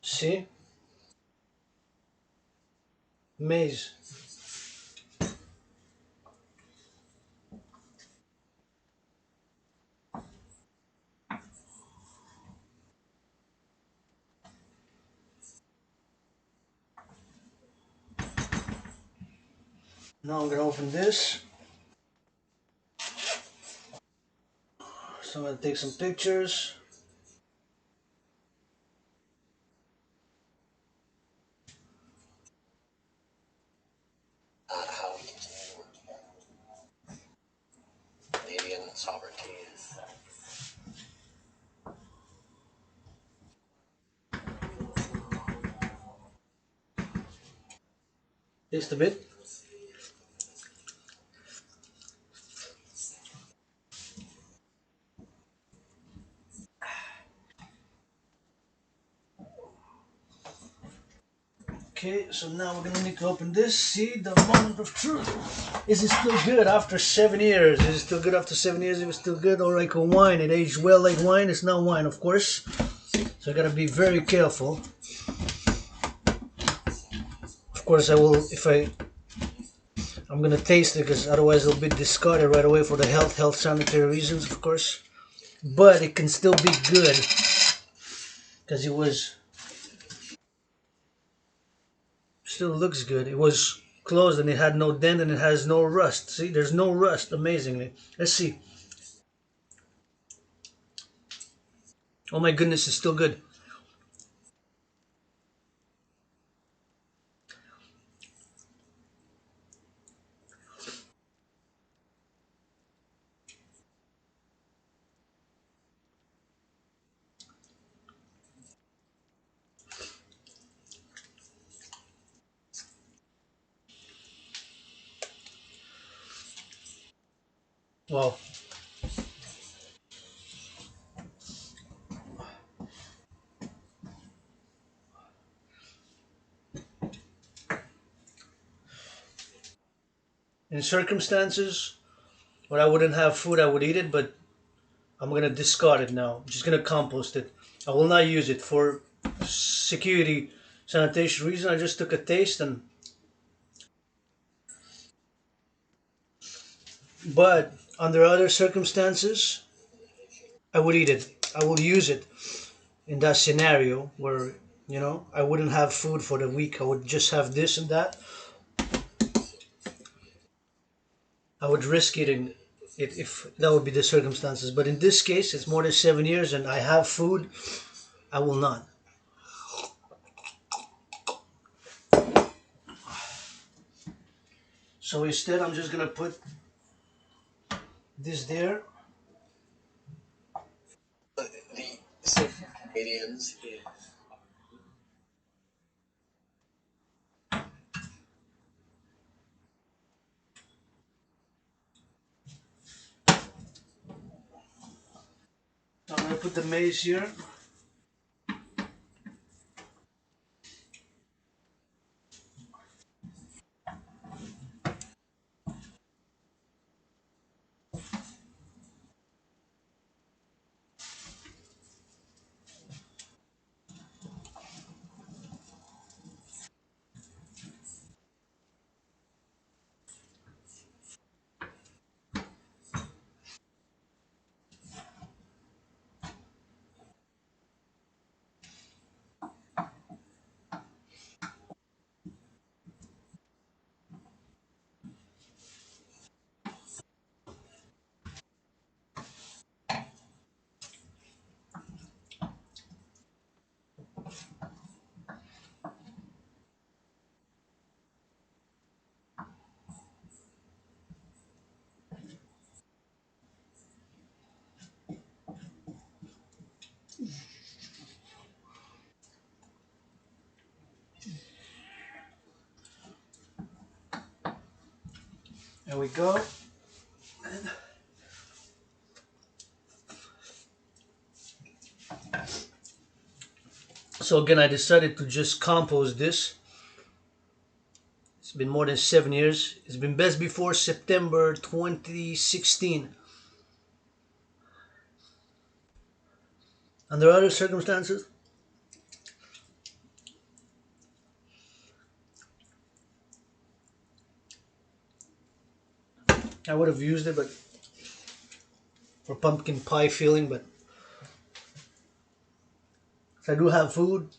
See? Maize. Now I'm gonna open this. So I'm gonna take some pictures. How we continue Canadian sovereignty. Taste a bit. Okay, so now we're gonna need to open this. See the moment of truth. Is it still good after 7 years? Is it still good after 7 years? It was still good, or like a wine. It aged well like wine. It's not wine, of course. So I gotta be very careful. Of course, I will if I'm gonna taste it because otherwise it'll be discarded right away for the health sanitary reasons, of course. But it can still be good because it was still looks good. It was closed and it had no dent and it has no rust. See, there's no rust, amazingly. Let's see. Oh my goodness, it's still good. Wow. In circumstances where I wouldn't have food, I would eat it, but I'm gonna discard it now. I'm just gonna compost it. I will not use it for security sanitation reason. I just took a taste and but under other circumstances I would eat it. I would use it in that scenario where I wouldn't have food for the week. I would just have this and that. I would risk eating it if that would be the circumstances. But in this case, it's more than 7 years and I have food. I will not. So instead, I'm just gonna put this there. The Canadians. I'm gonna put the maize here. There we go. So again, I decided to just compost this. It's been more than 7 years. It's been best before September 2016. Under other circumstances, I would have used it, but for pumpkin pie filling. But if I do have food,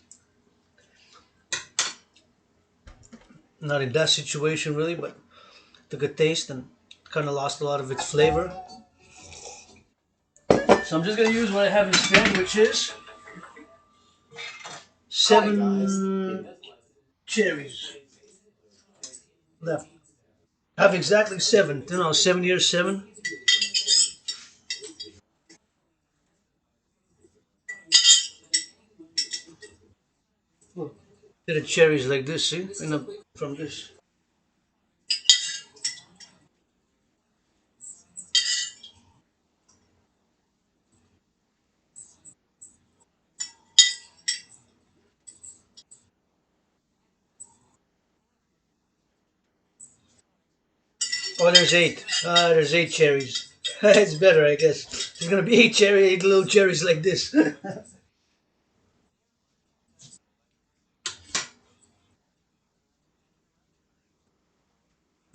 not in that situation really, but took a taste and kind of lost a lot of its flavor. So I'm just gonna use what I have in spare, which is 7 cherries left. I have exactly 7. 7 years, 7. Look, the cherries like this, see? From this. Oh, there's 8. There's 8 cherries. It's better, I guess. There's gonna be 8 little cherries like this.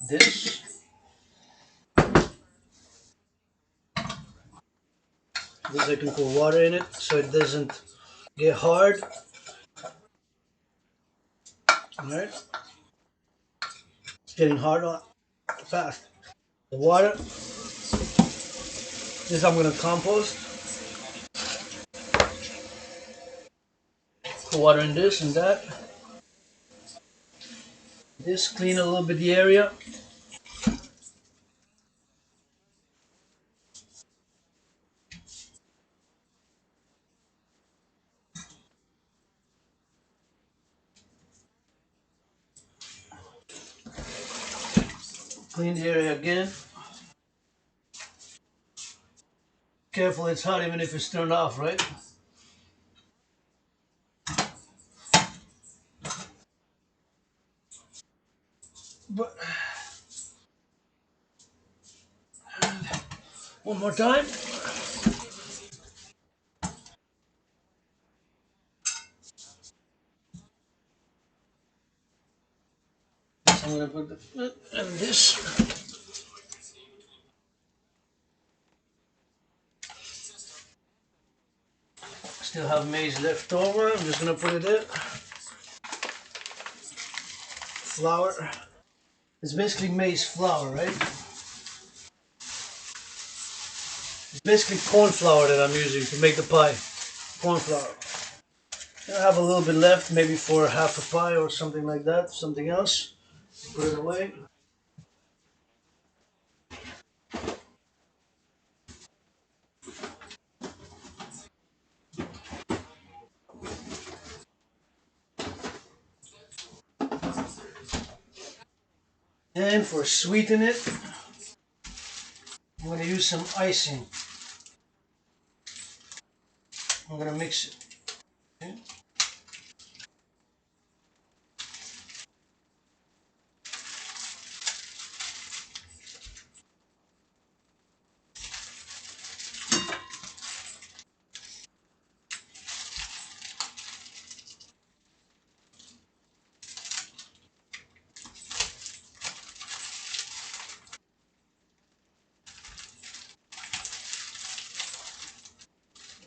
This. This I can pour water in it so it doesn't get hard. Alright? It's getting hard fast. The water. This I'm gonna compost. Put water in this and that. This clean a little bit the area. Clean the area again. Careful, it's hot even if it's turned off, right? But one more time. I'm gonna put the foot and this. Still have maize left over. I'm just gonna put it in. Flour. It's basically maize flour, right? It's basically corn flour that I'm using to make the pie. Corn flour. I have a little bit left, maybe for half a pie or something like that. Something else. Put it away. And for sweeten it, I'm going to use some icing. I'm going to mix it. Okay.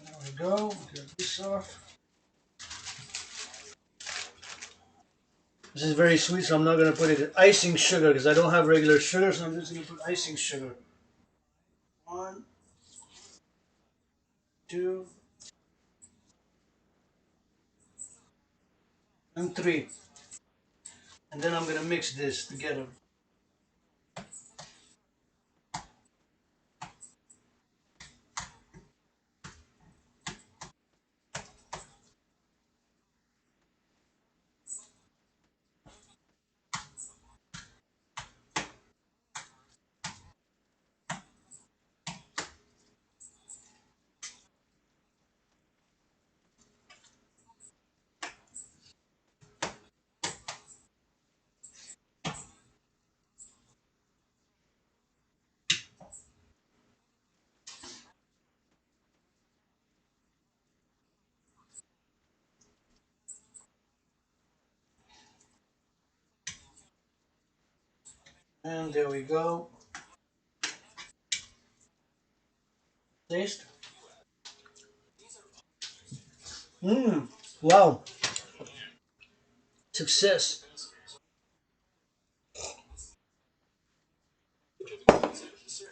There we go. Get this off. This is very sweet, so I'm not going to put it in icing sugar because I don't have regular sugar, so I'm just going to put icing sugar. 1, 2, and 3. And then I'm going to mix this together. And there we go. Taste. Mmm. Wow. Success.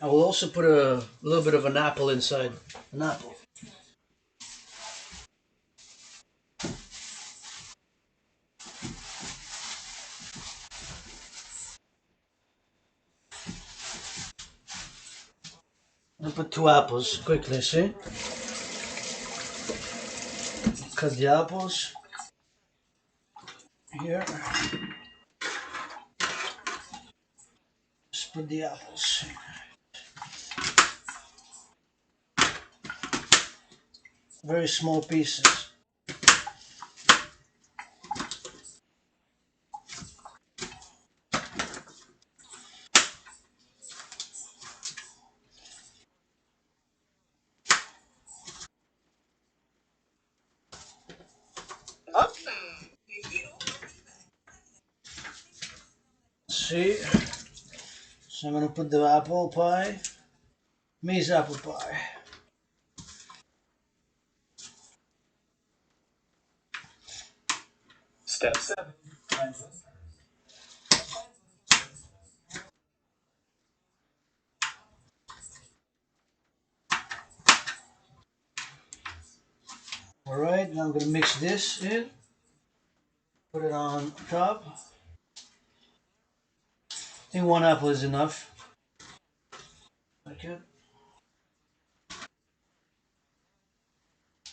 I will also put a little bit of an apple inside. An apple. I'll put 2 apples quickly, see? Cut the apples. Here. Just put the apples. Very small pieces. See? So I'm gonna put the apple pie. Maize apple pie. Step 7. Alright, now I'm gonna mix this in. Put it on top. I think 1 apple is enough. Like it.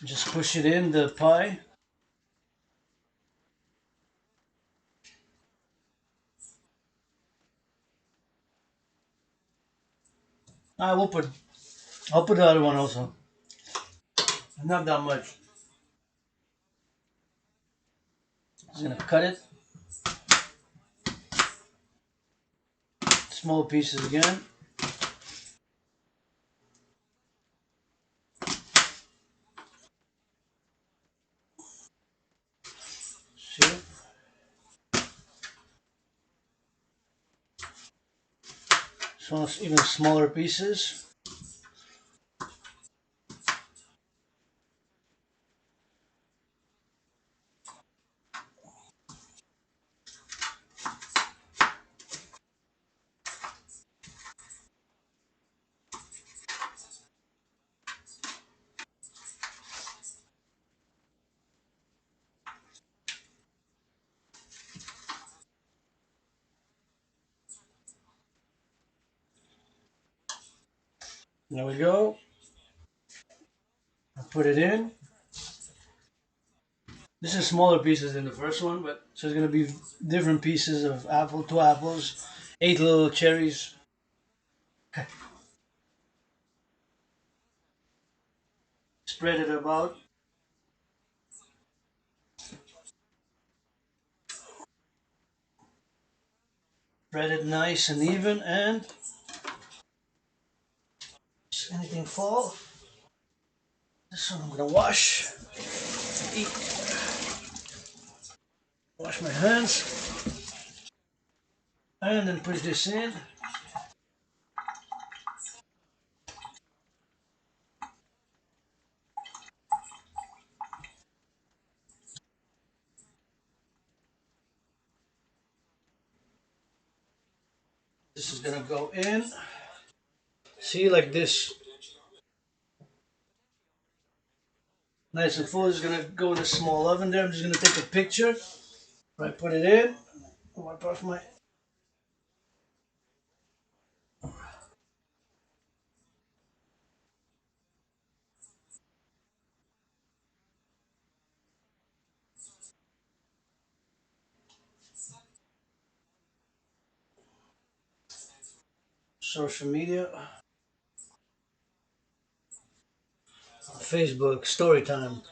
Just push it in the pie. I'll put the other one also. Not that much. Just gonna cut it. Small pieces again. See? even smaller pieces. There we go. I put it in. This is smaller pieces than the first one, but so it's gonna be different pieces of apple, two apples, eight little cherries. Spread it about. Spread it nice and even, and does anything fall? This one I'm gonna wash. Eat. Wash my hands, and then put this in. This is gonna go in. See, like this, nice and full. This is gonna go in a small oven there. I'm just gonna take a picture. I put it in. Wipe off my. Social media, Facebook, story time.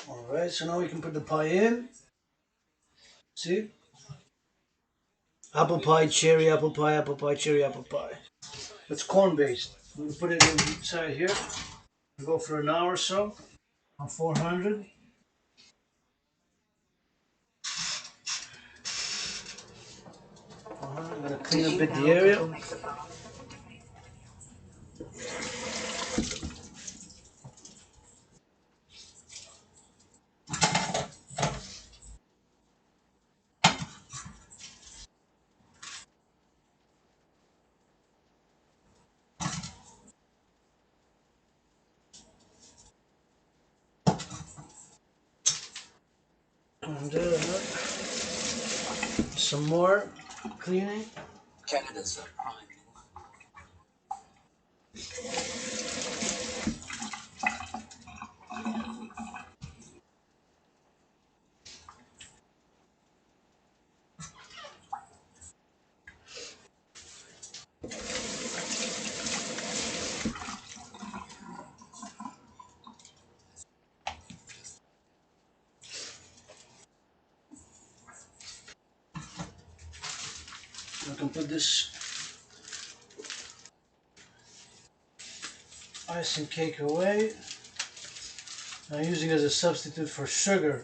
Alright, so now we can put the pie in. See? Apple pie, cherry, apple pie, cherry, apple pie. It's corn based. We put it inside here. We go for an hour or so on 400. I'm gonna clean a bit the area. And some more cleaning. Canada's prime. I can put this icing cake away. I'm using it as a substitute for sugar.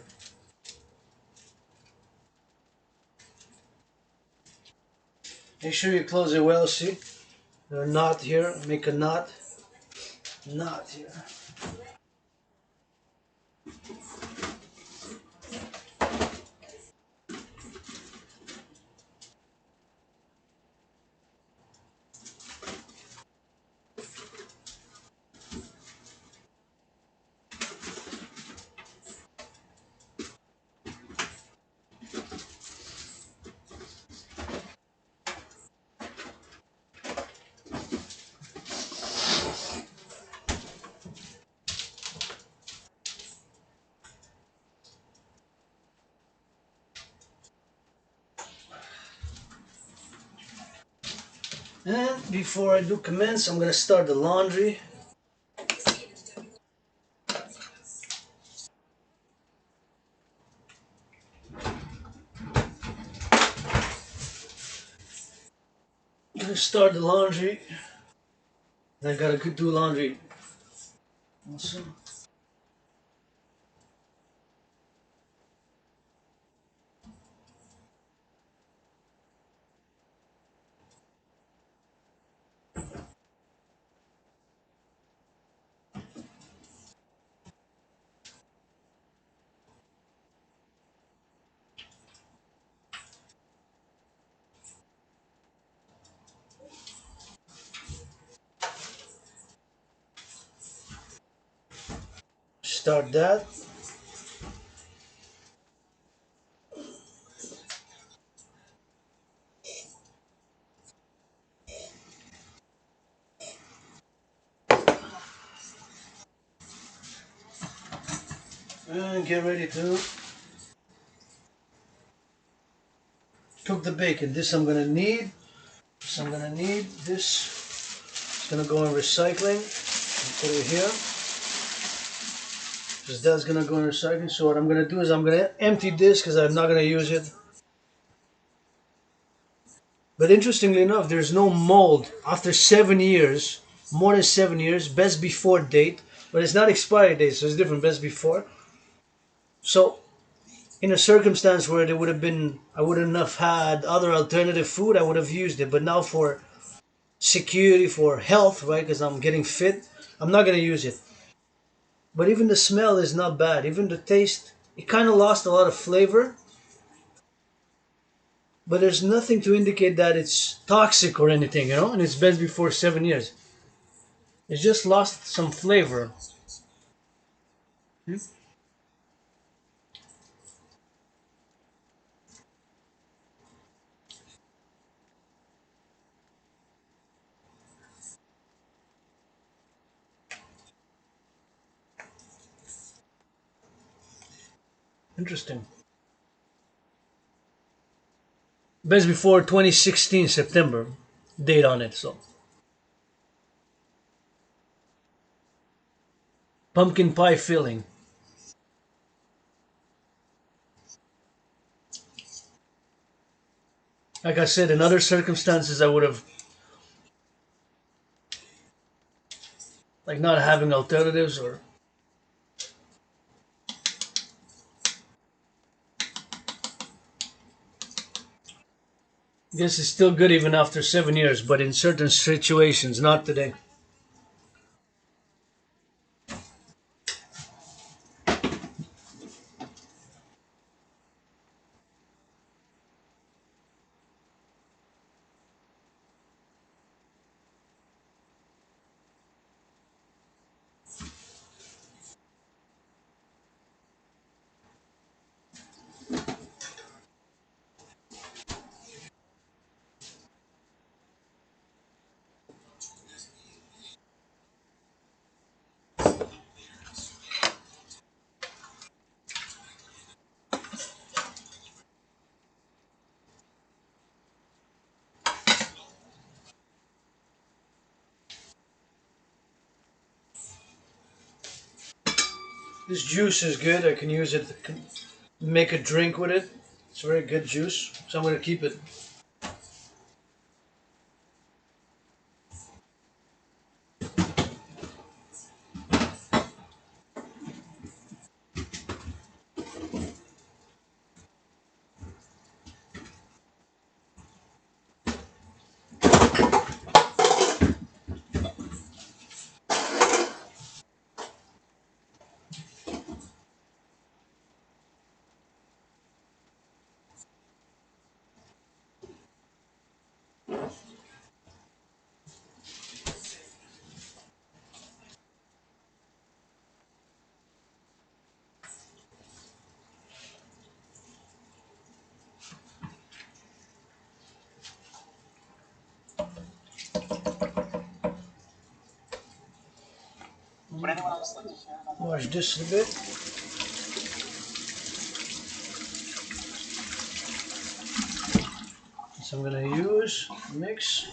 Make sure you close it well, see? There's a knot here, make a knot here. And before I do commence, I'm gonna start the laundry. I'm gonna start the laundry. I gotta do laundry. Awesome. Start that. And get ready to cook the bacon. This I'm gonna need. This. It's gonna go in recycling. Put it here. Because that's gonna go in recycling. So what I'm gonna do is I'm gonna empty this because I'm not gonna use it. But interestingly enough, there's no mold after 7 years, more than 7 years, best before date, but it's not expiry date, so it's different, best before. So in a circumstance where there would have been, I wouldn't have had other alternative food, I would have used it. But now for security, for health, right, because I'm getting fit, I'm not going to use it. But even the smell is not bad. Even the taste, it kind of lost a lot of flavor. But there's nothing to indicate that it's toxic or anything, you know, and it's best before 7 years. It's just lost some flavor. Hmm? Interesting. Best before 2016 September date on it. So pumpkin pie filling. Like I said, in other circumstances, I would have, like, not having alternatives, or I guess it's still good even after 7 years, but in certain situations, not today. This juice is good. I can use it to make a drink with it. It's very good juice, so I'm gonna keep it. Wash this a bit. So I'm gonna use mix.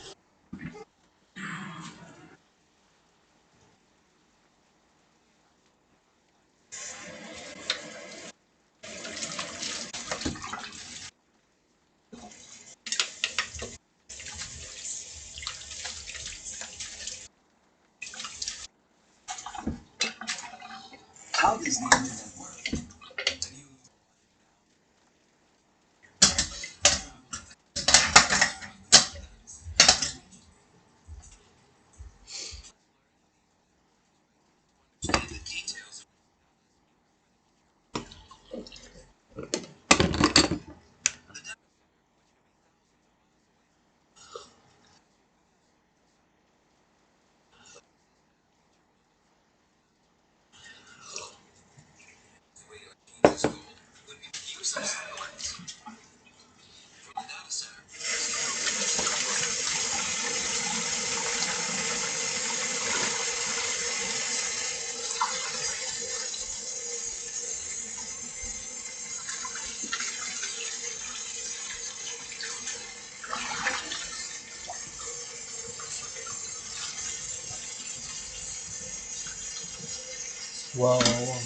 Wow, wow, wow.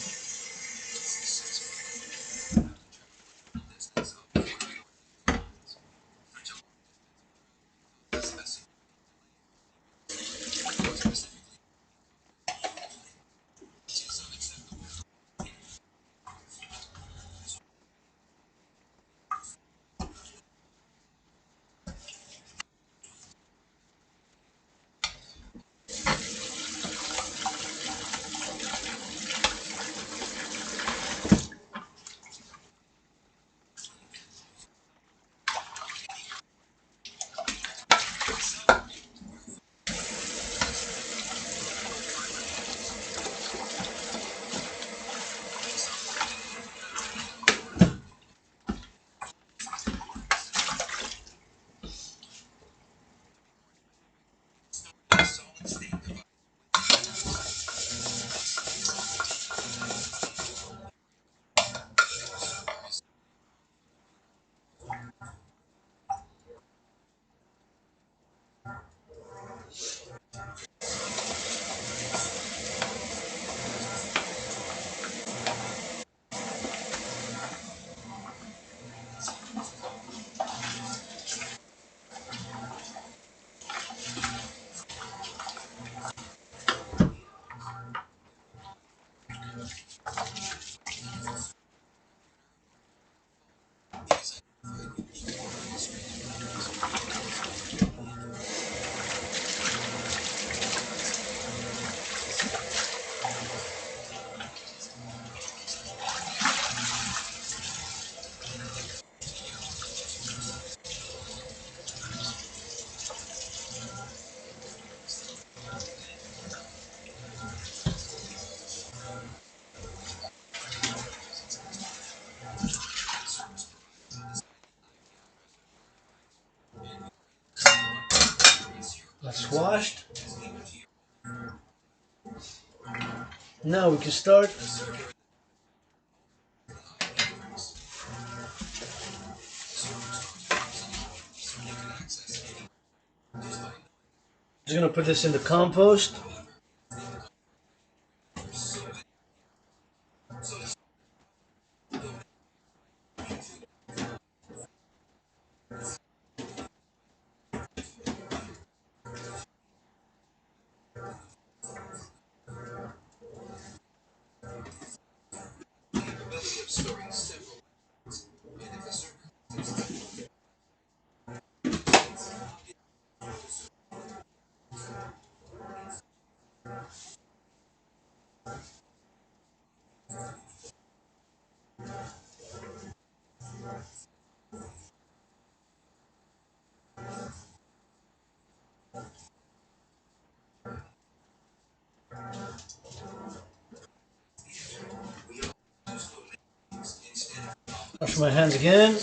That's washed. Now we can start. Just gonna put this in the compost. Wash my hands again.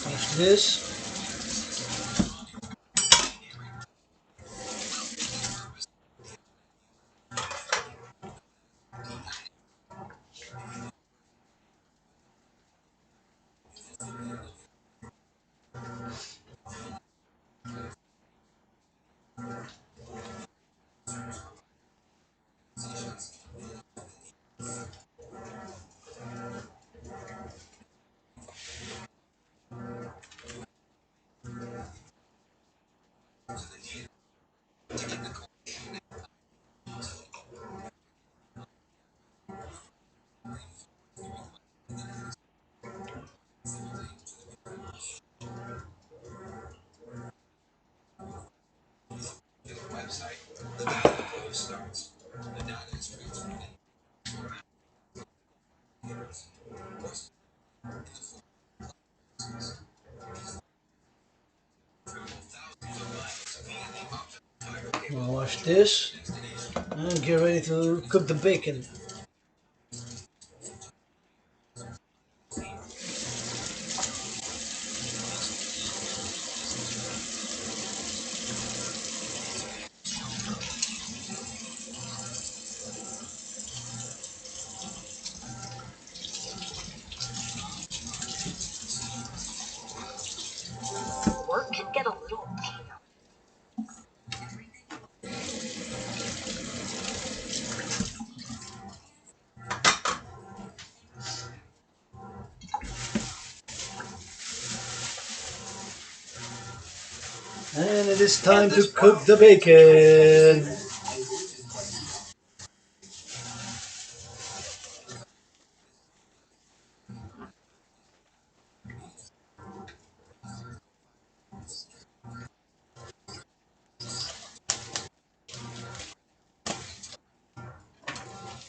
Wash this. Wash this. And get ready to cook the bacon. Work can get a little tedious. And it is time to cook the bacon.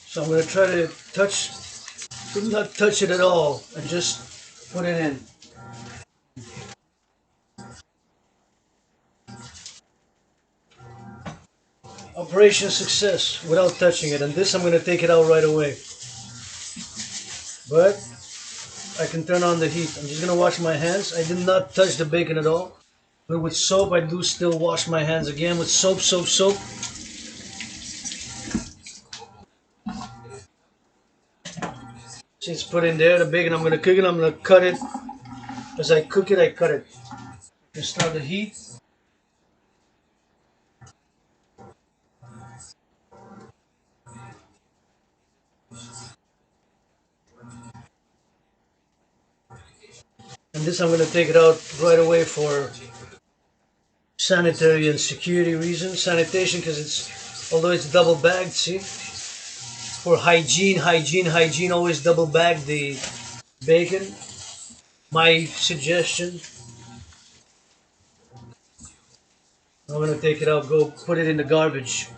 So I'm going to try to not touch it at all, and just put it in. Operation success without touching it, and this I'm going to take it out right away. But I can turn on the heat. I'm just going to wash my hands. I did not touch the bacon at all. But with soap, I do still wash my hands again with soap. See, it's put in there. The bacon, I'm going to cook it. I'm going to cut it. As I cook it, I cut it. Just start the heat. And this I'm going to take it out right away for sanitary and security reasons. Sanitation, because although it's double bagged, see? For hygiene, always double bag the bacon. My suggestion. I'm gonna take it out, go put it in the garbage.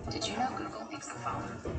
Did you know Google makes the phone?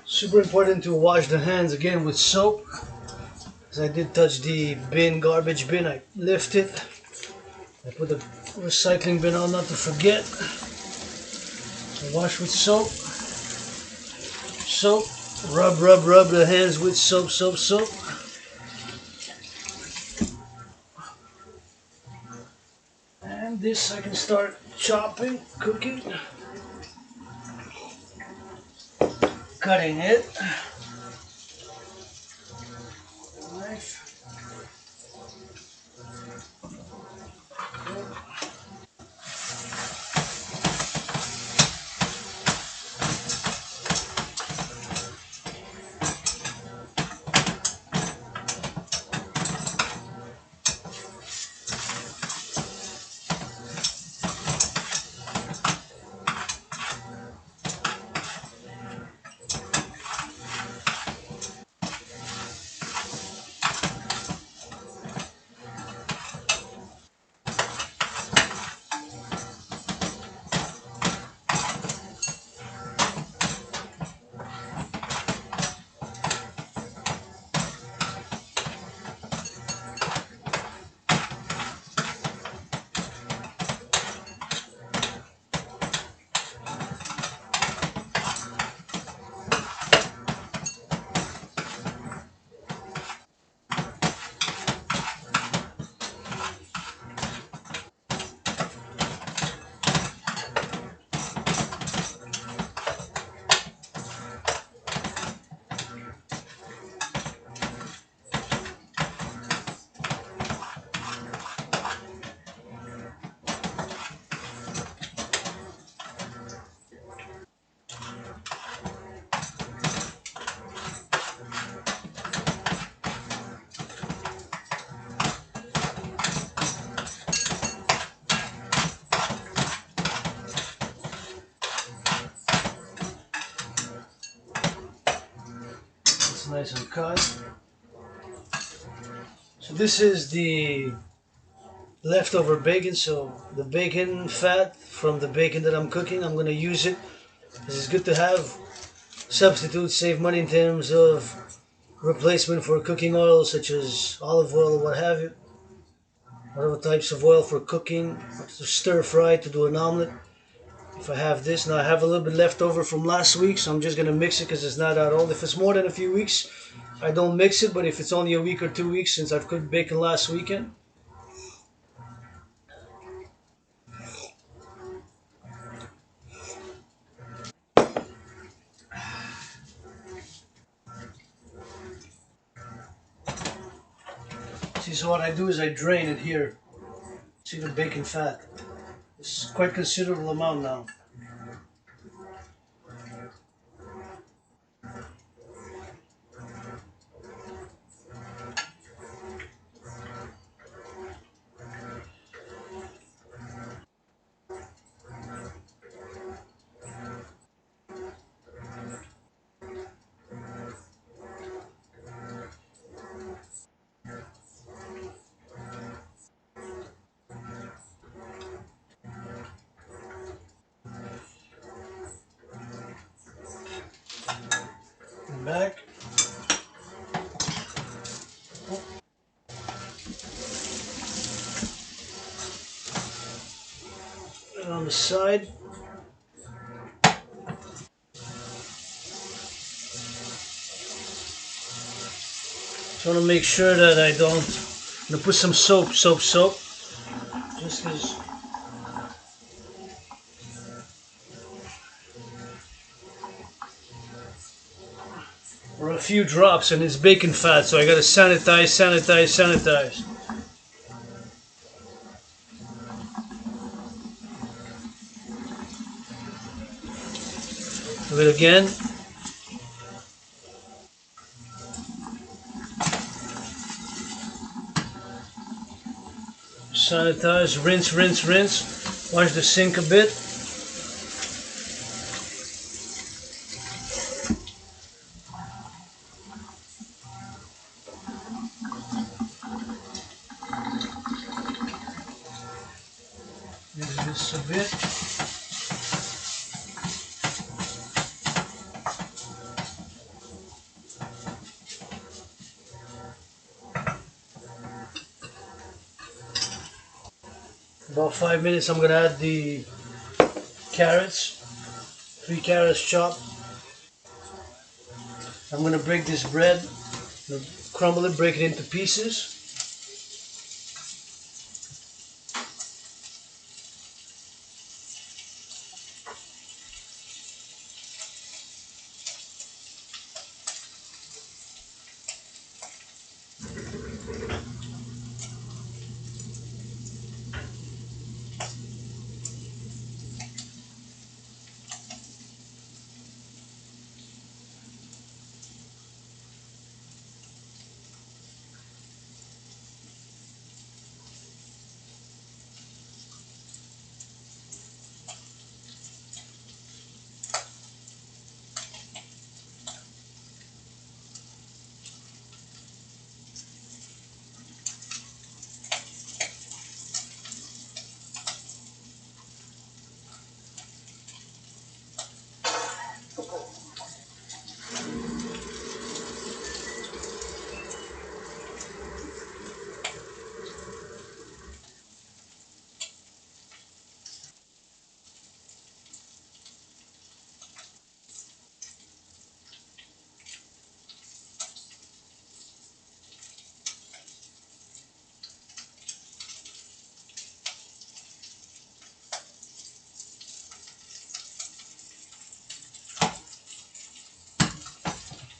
Super important to wash the hands again with soap. As I did touch the bin, garbage bin, I lift it. I put the recycling bin on, not to forget. I wash with soap. Soap. Rub the hands with soap. And this I can start chopping, cooking, cutting it. Knife. cod. So this is the leftover bacon. So the bacon fat from the bacon that I'm cooking, I'm going to use it. This is good to have. Substitutes, save money in terms of replacement for cooking oil, such as olive oil or what have you. Whatever types of oil for cooking, to stir fry, to do an omelet. If I have this, now I have a little bit left over from last week, so I'm just going to mix it because it's not that old. If it's more than a few weeks, I don't mix it, but if it's only a week or 2 weeks since I've cooked bacon last weekend, see, so what I do is I drain it here. See the bacon fat. It's quite considerable amount now. And back. And on the side. So I want to make sure that I don't. I'm going to put some soap. Just because. Or a few drops, and it's bacon fat, so I gotta sanitize. Do it again. Sanitize, rinse. Wash the sink a bit. Use this a bit. About 5 minutes, I'm gonna add the carrots. 3 carrots chopped. I'm gonna break this bread, crumble it, break it into pieces.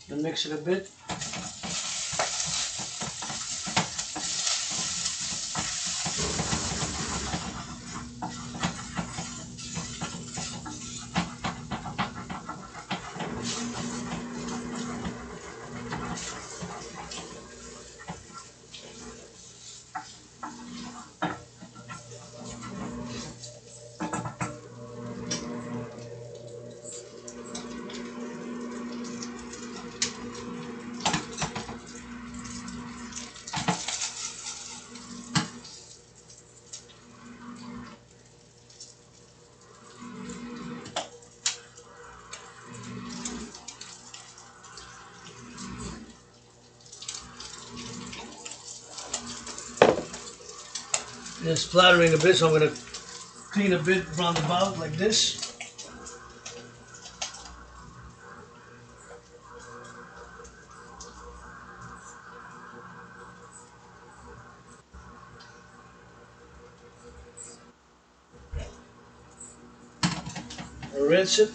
And mix it a bit. It's splattering a bit, so I'm going to clean a bit roundabout like this. Rinse it.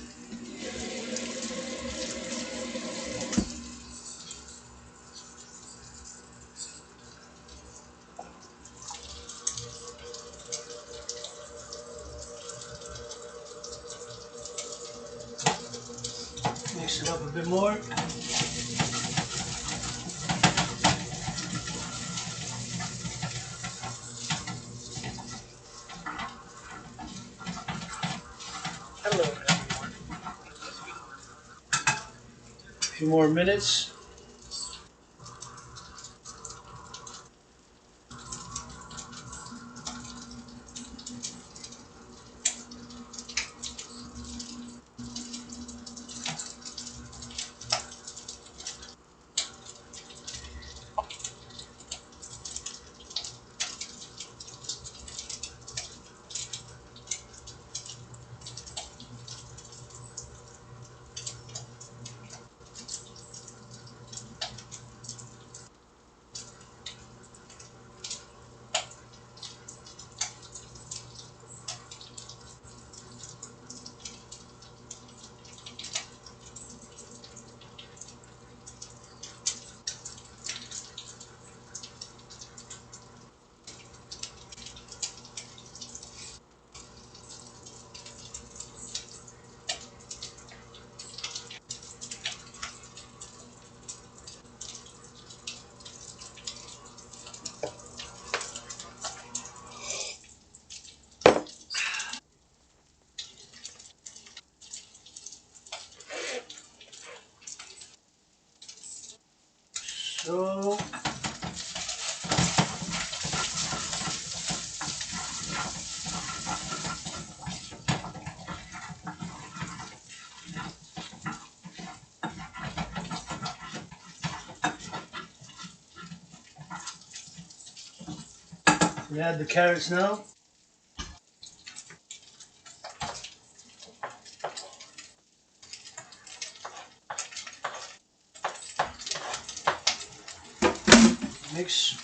Mix it up a bit more. Hello, everyone. A few more minutes. So we add the carrots now. Mix.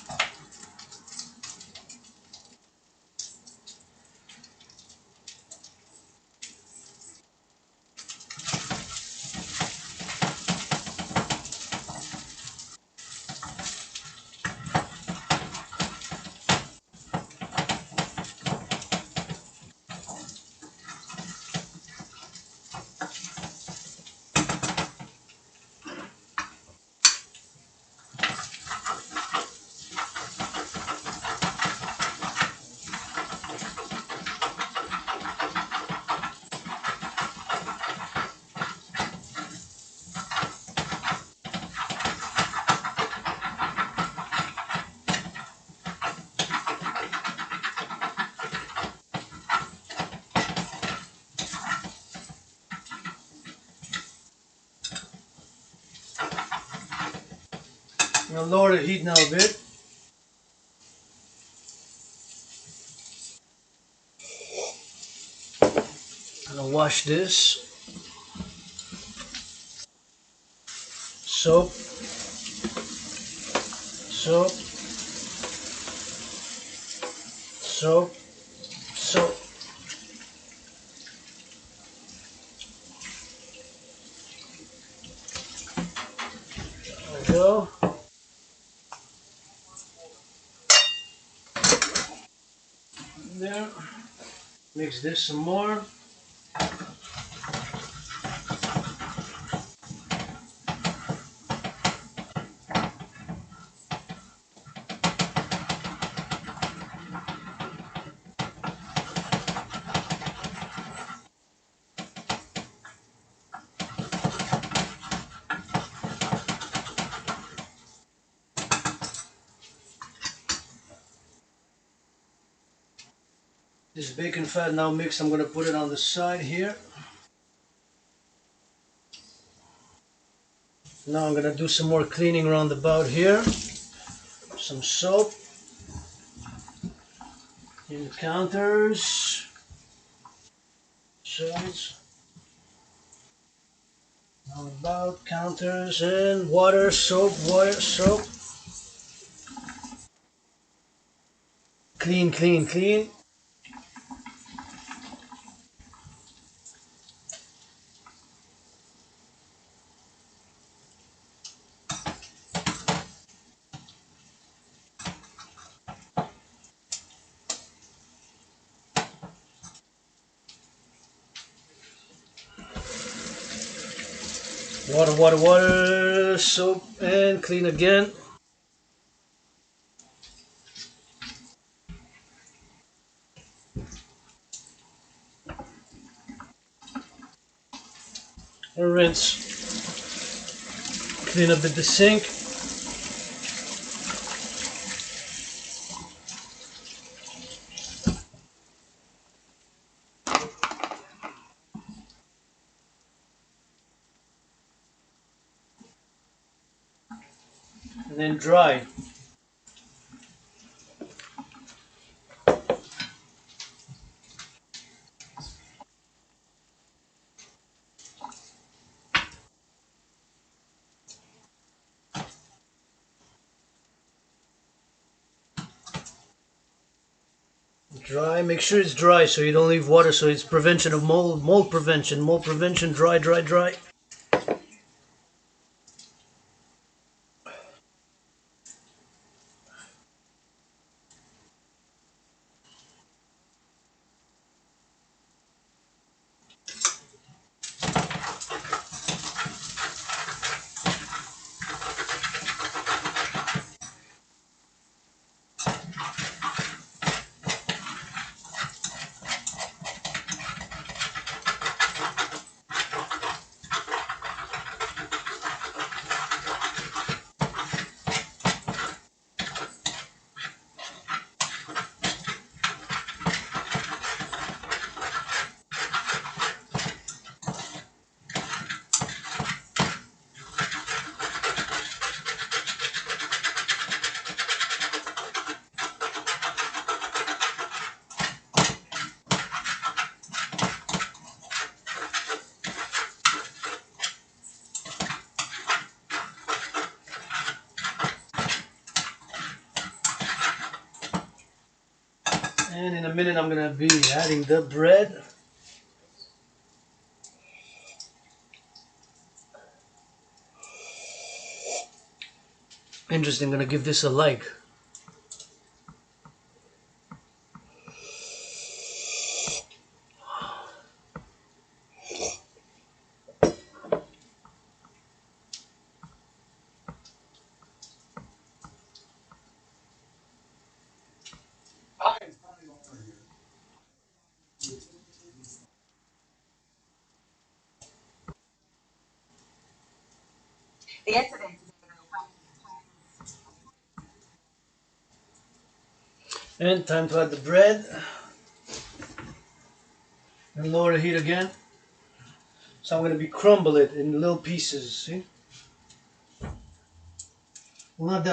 I'm gonna lower the heat now a bit. I'm gonna wash this. Soap. Soap. Soap. Soap. There we go. There. Mix this some more. This bacon fat now mixed, I'm gonna put it on the side here. Now I'm gonna do some more cleaning around about here. Some soap. In the counters, sides, all about counters and water, soap, water, soap. Clean, clean, clean. Water, water, water, soap, and clean again. And rinse. Clean up at the sink. And then dry. Dry, make sure it's dry so you don't leave water, so it's prevention of mold prevention, dry, dry, dry. And in a minute I'm gonna be adding the bread. Interesting, I'm gonna give this a like. The incident. And time to add the bread. And lower the heat again. So I'm gonna be crumble it in little pieces, see? Well, not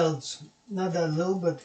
that little, but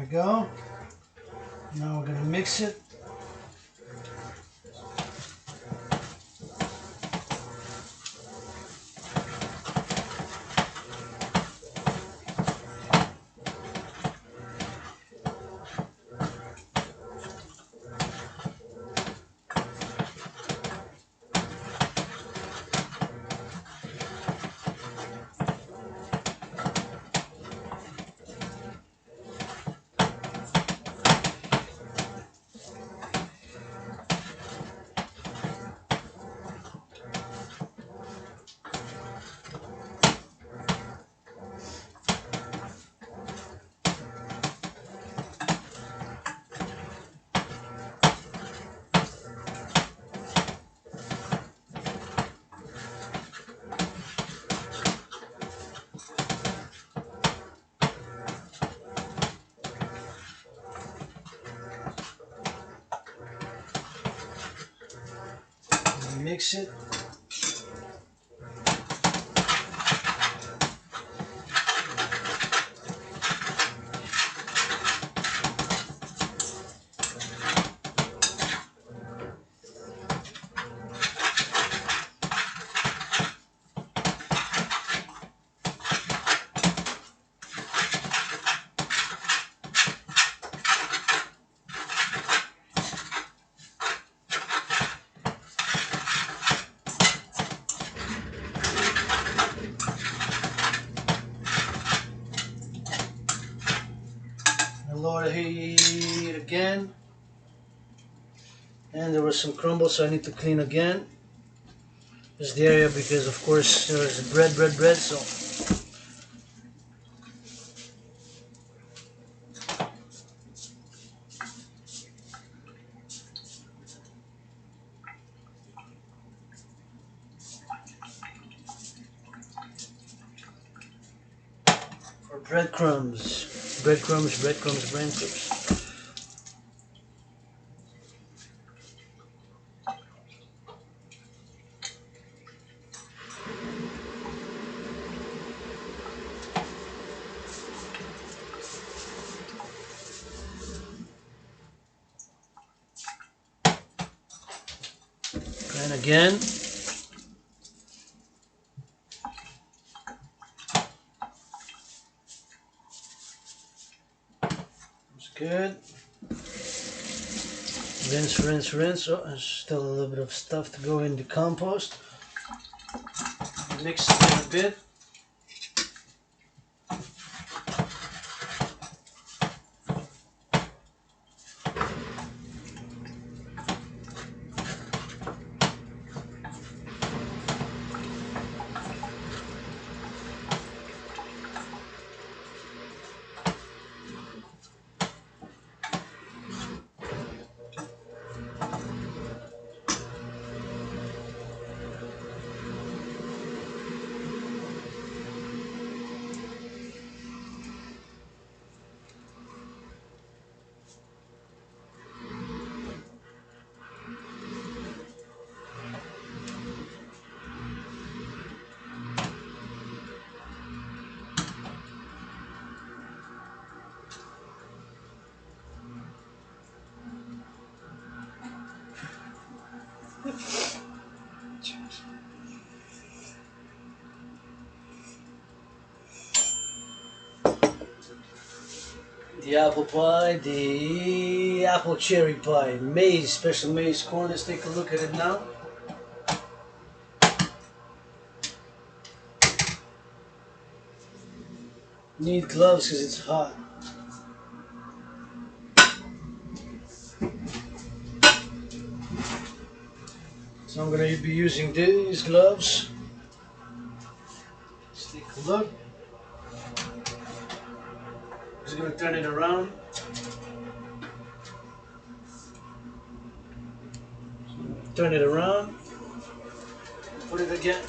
go. Now we're gonna mix it. Mix it. Lower the heat again, and there was some crumble, so I need to clean again. This is the area because of course there's bread, so for breadcrumbs. And again. That's good. Rinse. Oh, there's still a little bit of stuff to go in the compost. Mix it in a bit. The apple pie, the apple cherry pie, maize, special maize corn. Let's take a look at it now. Need gloves because it's hot. So I'm going to be using these gloves. Let's take a look. Just going to turn it around. Turn it around. Put it again.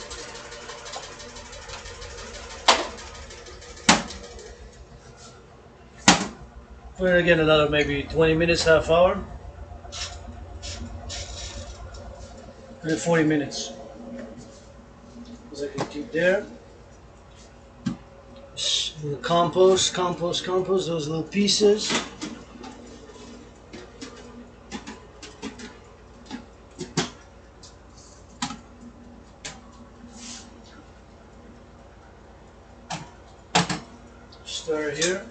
Put it again another maybe 20 minutes, half hour. Put it 40 minutes. Because I can keep there. The compost, those little pieces. Stir here.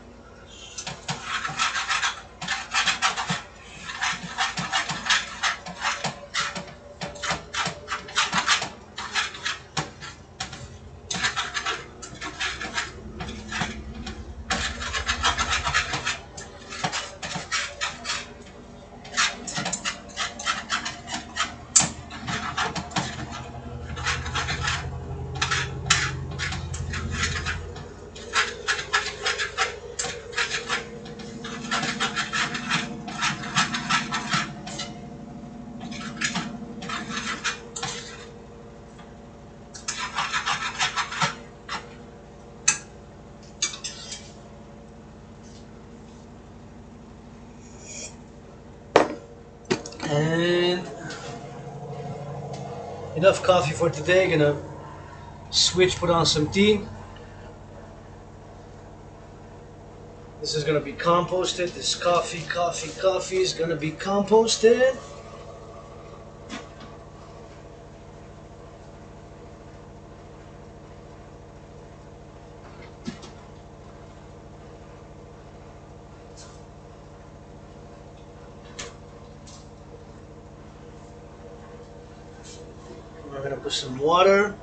And enough coffee for today. Gonna switch, put on some tea. This is gonna be composted. This coffee is gonna be composted. We're gonna put some water.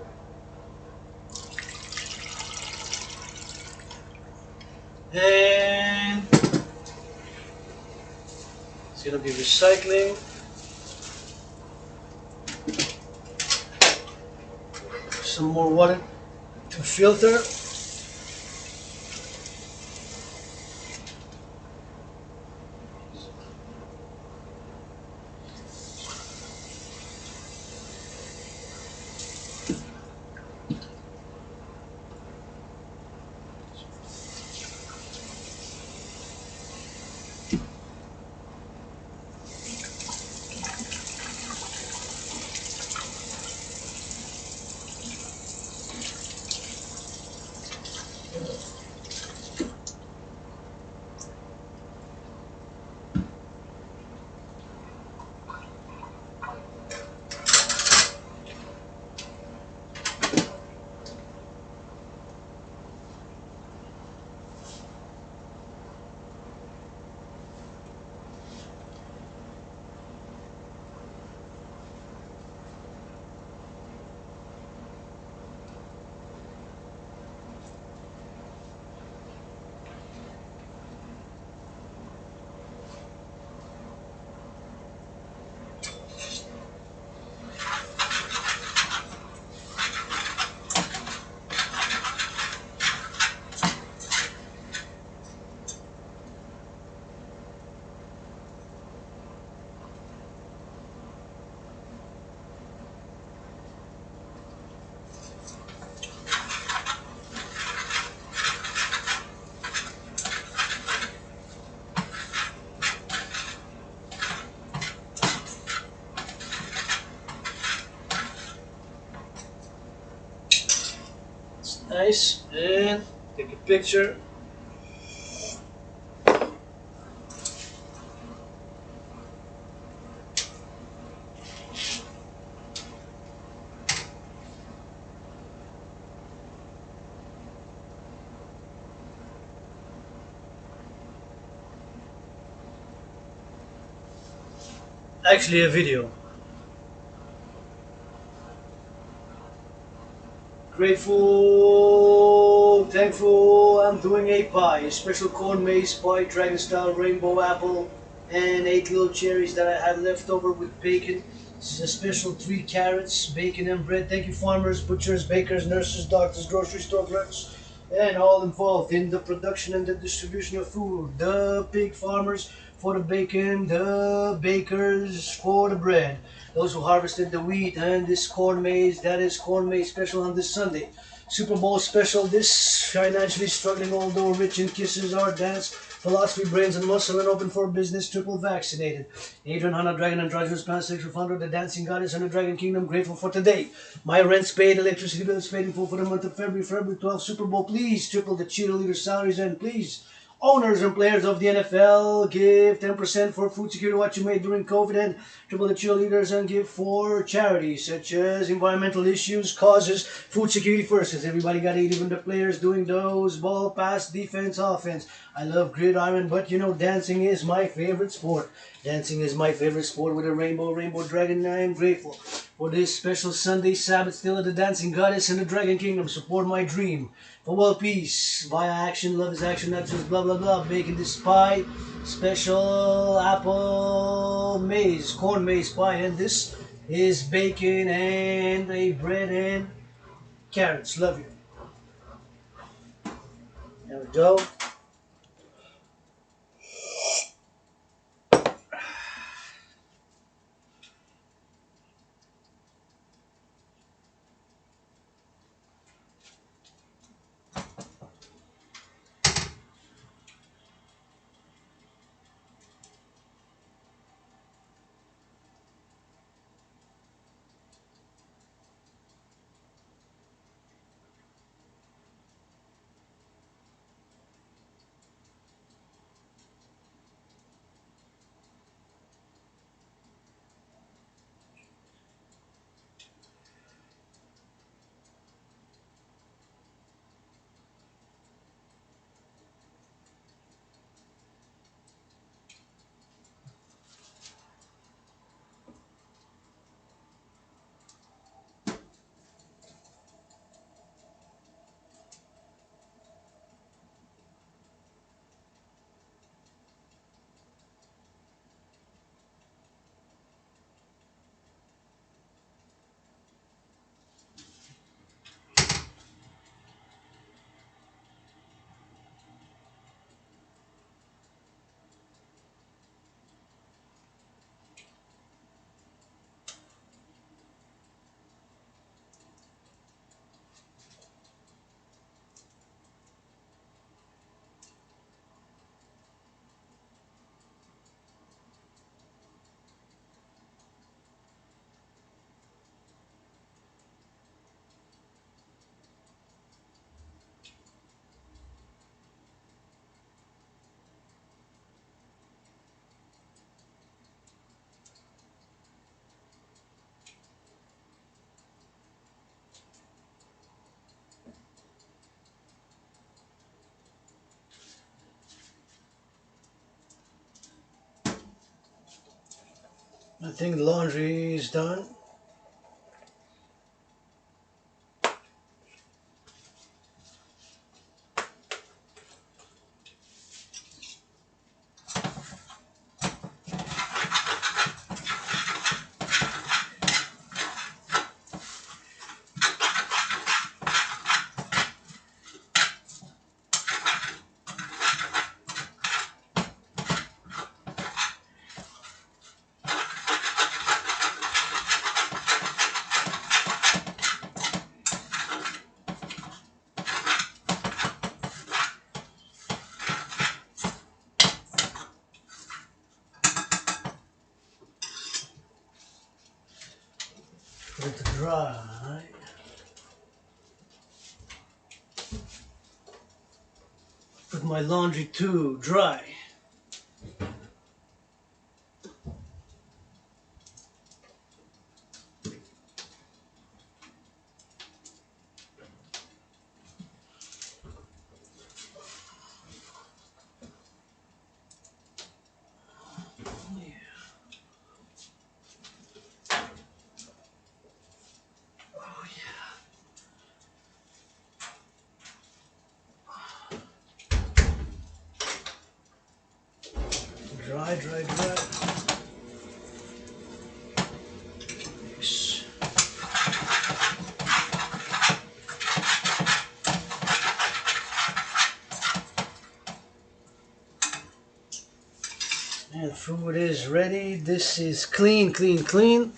And it's gonna be recycling. Some more water to filter. Nice, and take a picture. Actually, a video. Grateful, thankful, I'm doing a pie, a special corn maze pie, dragon style rainbow apple, and 8 little cherries that I had left over with bacon. This is a special 3 carrots, bacon and bread. Thank you farmers, butchers, bakers, nurses, doctors, grocery store clerks, and all involved in the production and the distribution of food. The pig farmers for the bacon, the bakers for the bread. Those who harvested the wheat and this corn maze, that is corn maze special on this Sunday. Super Bowl special, this financially struggling, although rich in kisses, our dance Philosophy, brains, and muscle, and open for business, triple vaccinated. Adrian, Hannah, Dragan, and Dragan's translator, founder of the Dancing Goddess and the Dragon Kingdom, grateful for today. My rent's paid, electricity bill is paid in full for the month of February. February 12th, Super Bowl, please triple the cheerleaders' salaries, and please, owners and players of the NFL, give 10% for food security, what you made during COVID, and triple the cheerleaders and give for charities such as environmental issues, causes, food security first, because everybody got to eat, even the players doing those ball pass, defense, offense. I love gridiron, but you know, dancing is my favorite sport. Dancing is my favorite sport with a rainbow dragon. I am grateful for this special Sunday Sabbath still at the Dancing Goddess and the Dragon Kingdom. Support my dream for world peace via action. Love is action, not just blah blah blah. Baking this pie, special apple maize, corn maize pie, and this is bacon and a bread and carrots. Love you. There we go. I think the laundry is done. Put it to dry. Put my laundry to dry. Dry, dry, dry. Yes. And food is ready. This is clean, clean, clean.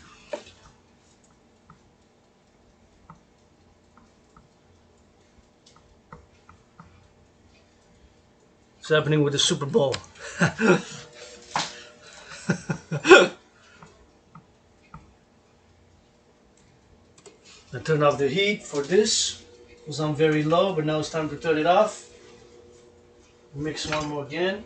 What's happening with the Super Bowl? I turned off the heat for this. It was on very low, but now it's time to turn it off. Mix one more again.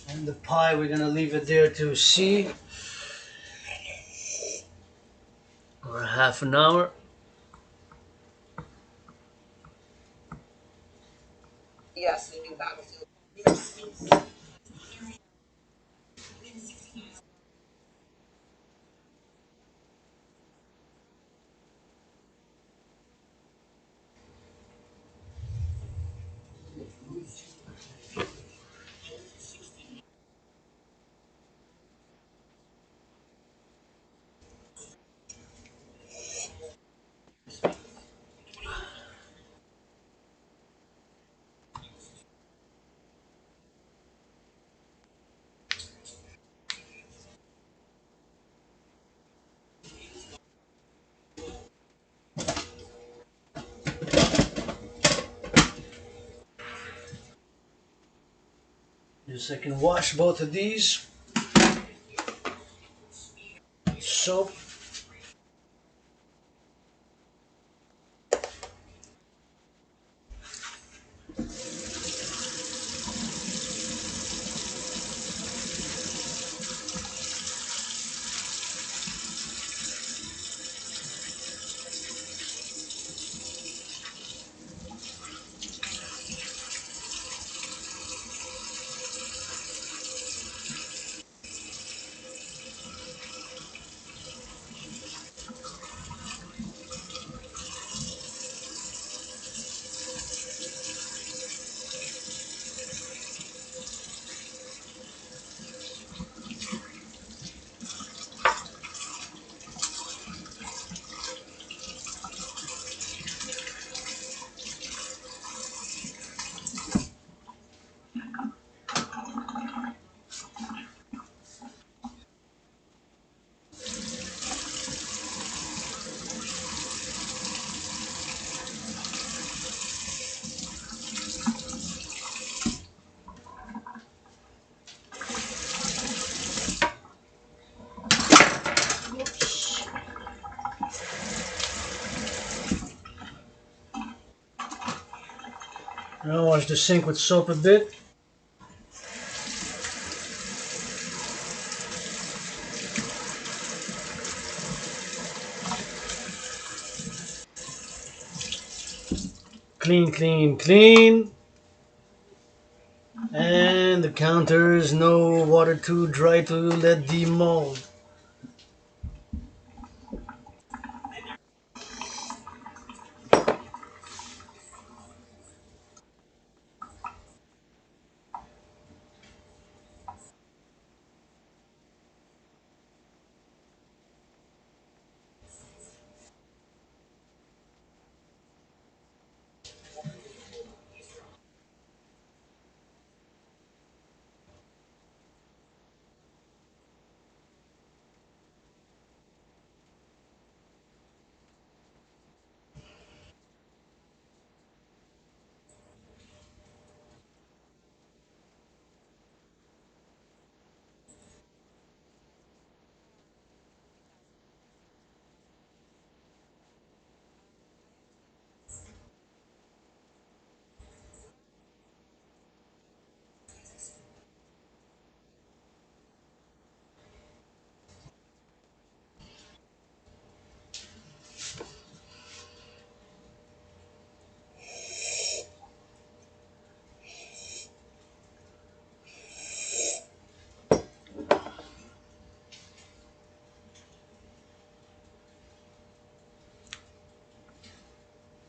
And the pie, we're gonna leave it there to see for half an hour. Yes, the new battlefield. Just I can wash both of these. Soap. Now wash the sink with soap a bit. Clean, clean, clean. And the counters, no water too dry to let demold.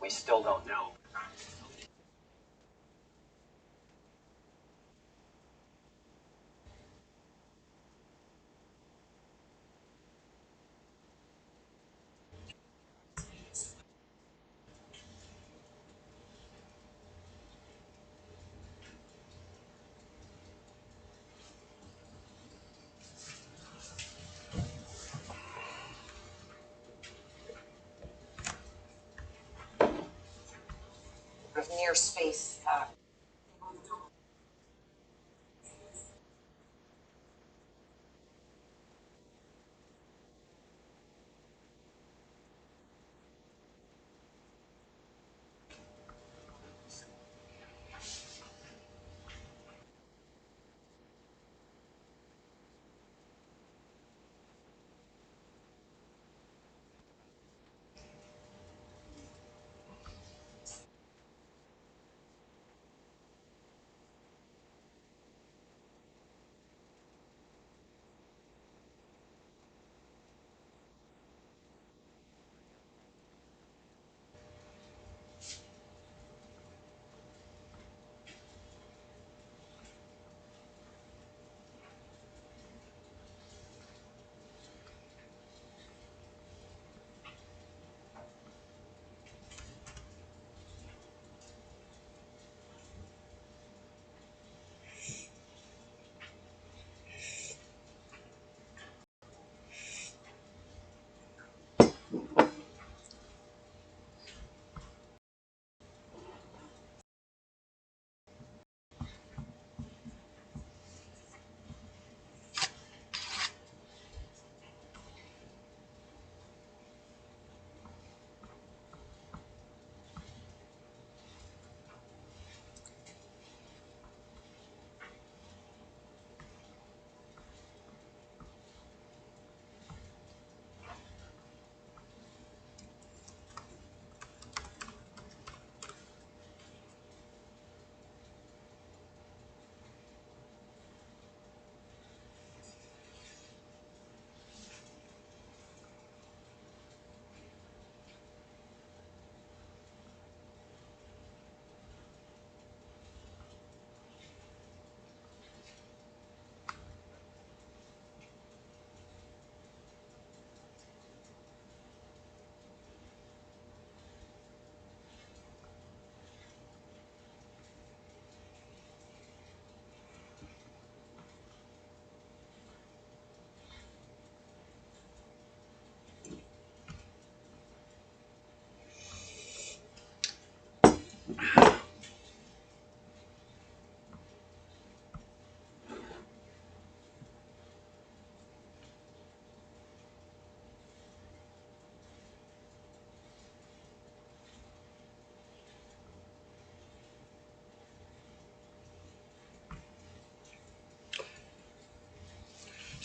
We still don't know. of near space.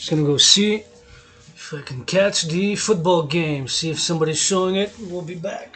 Just gonna go see if I can catch the football game. See if somebody's showing it. We'll be back.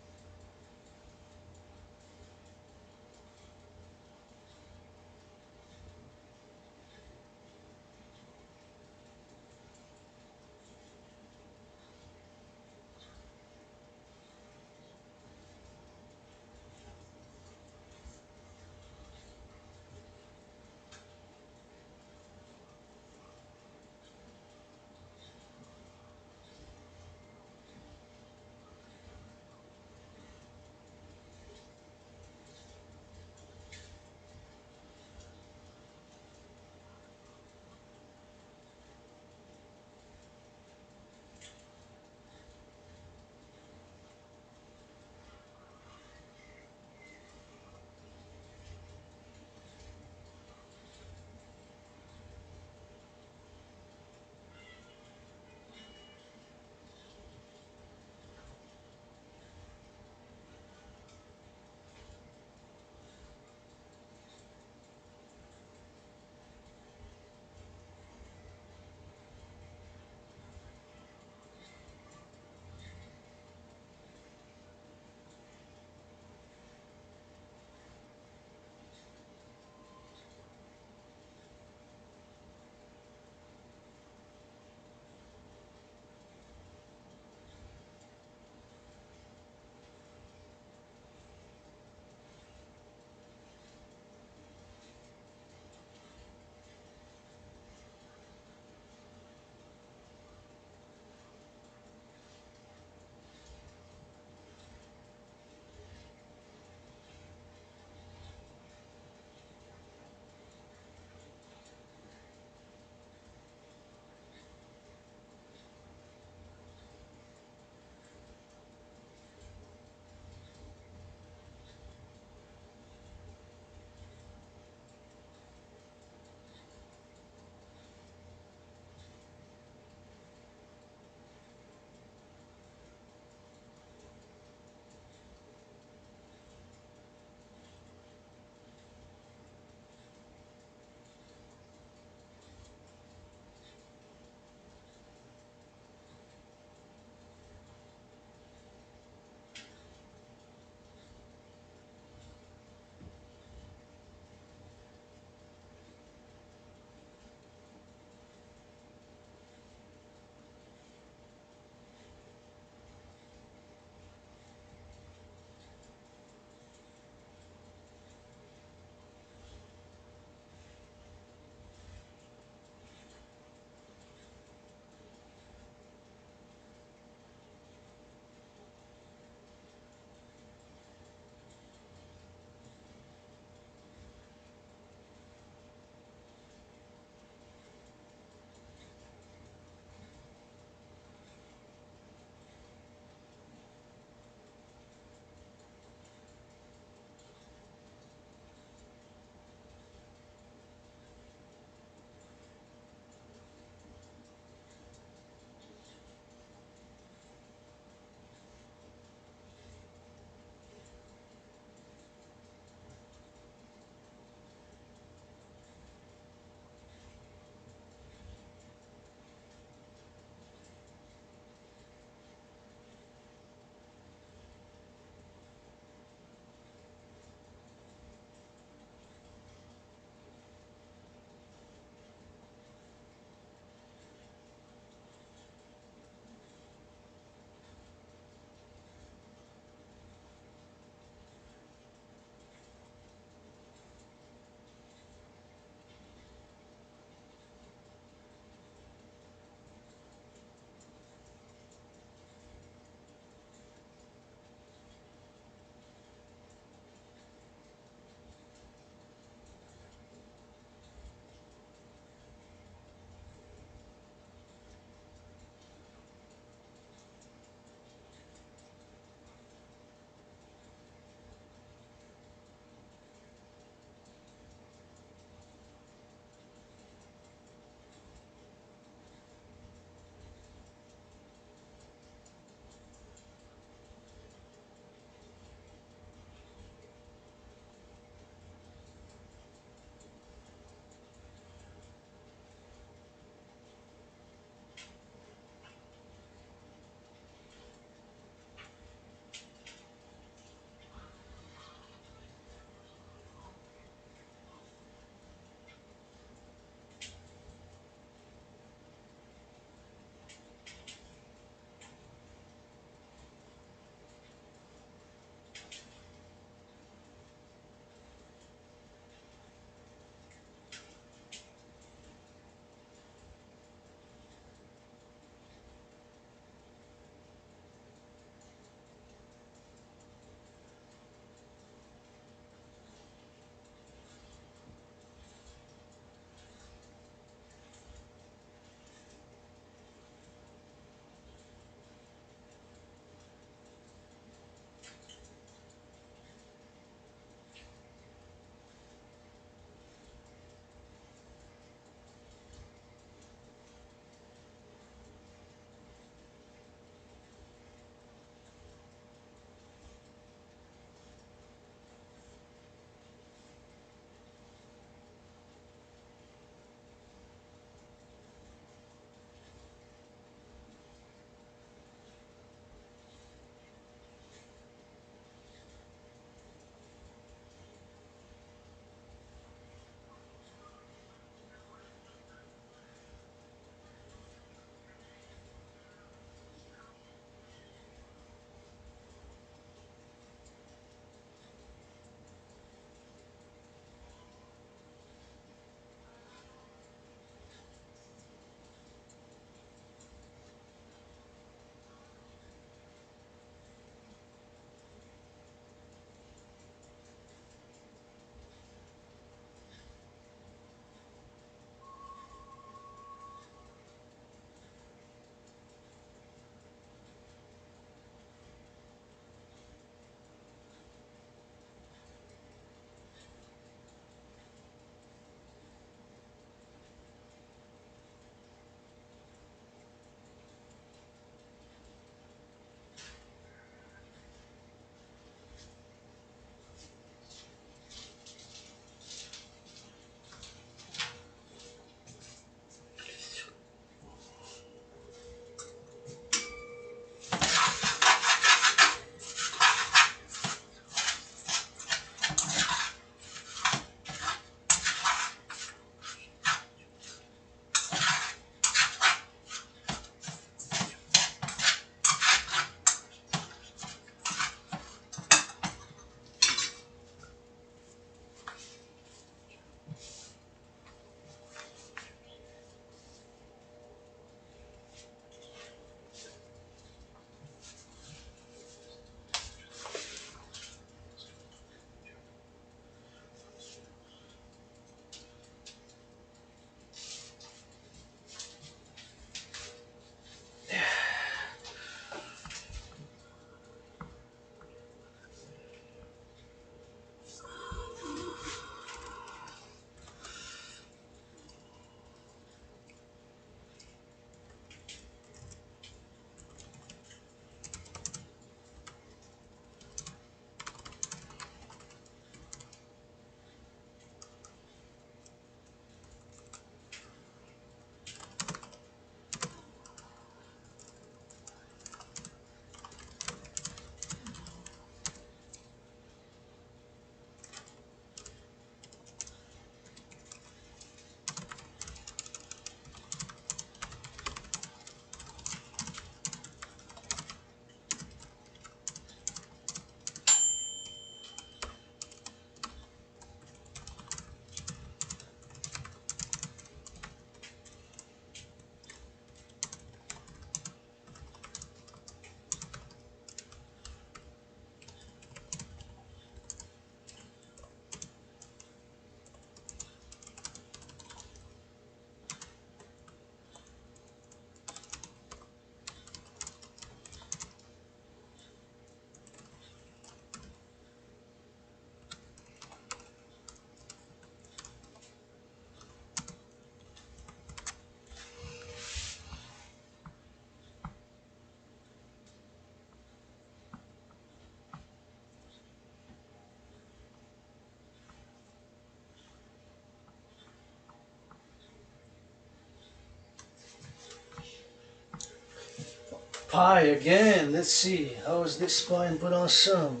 pie again. Let's see. How is this spine put on some?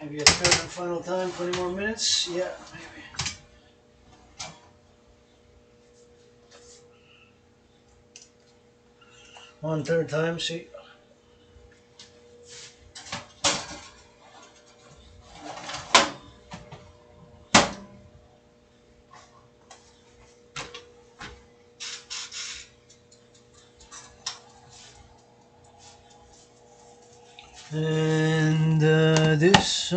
Maybe a third and final time, 20 more minutes? Yeah, maybe. One third time, see? And this,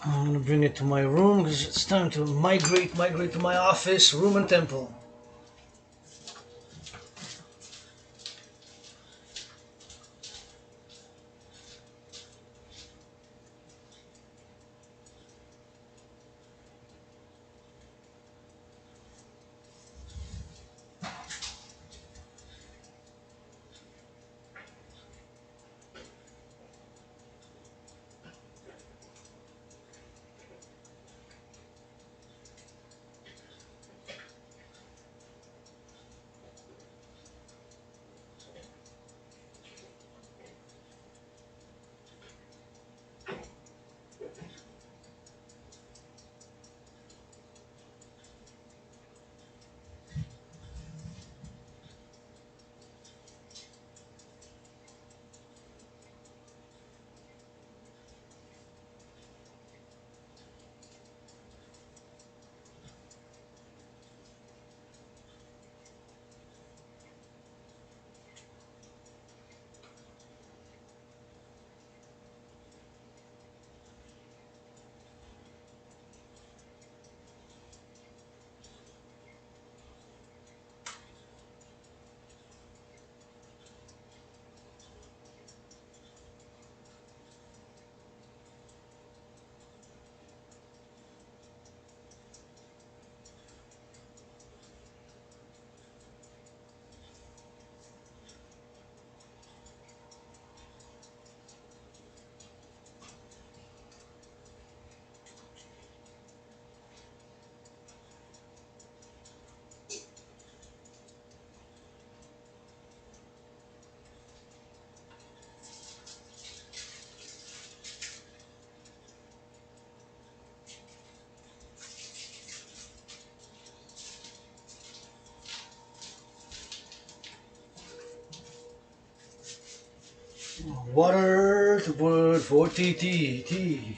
I'm gonna bring it to my room because it's time to migrate to my office, room and temple. Water to put for tea.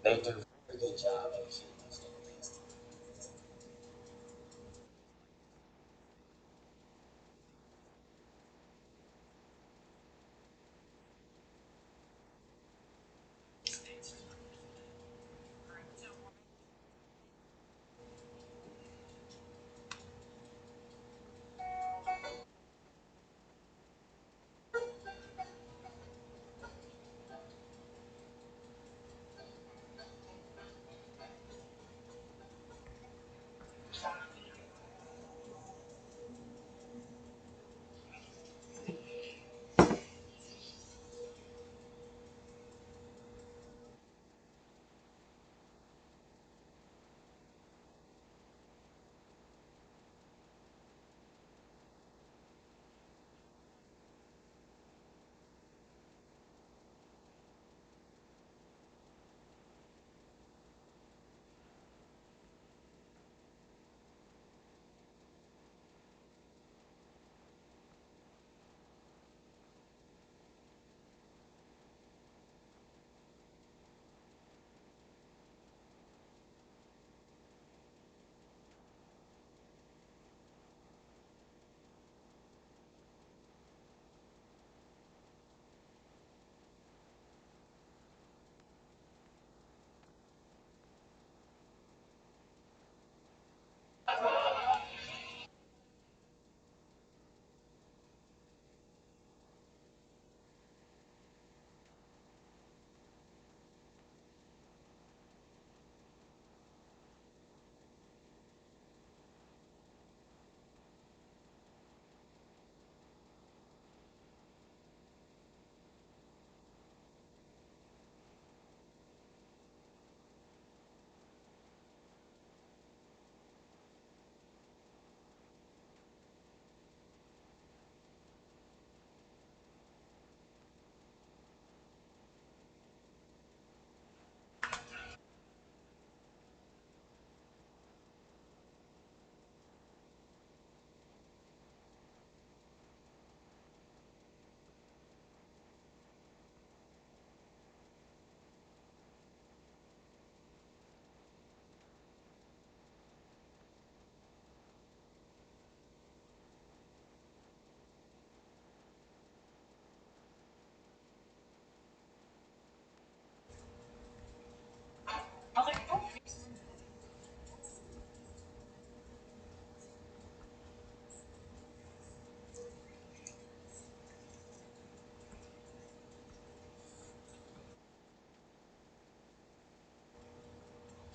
They do a very good job of keeping those things.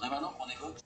Là maintenant qu'on évoque.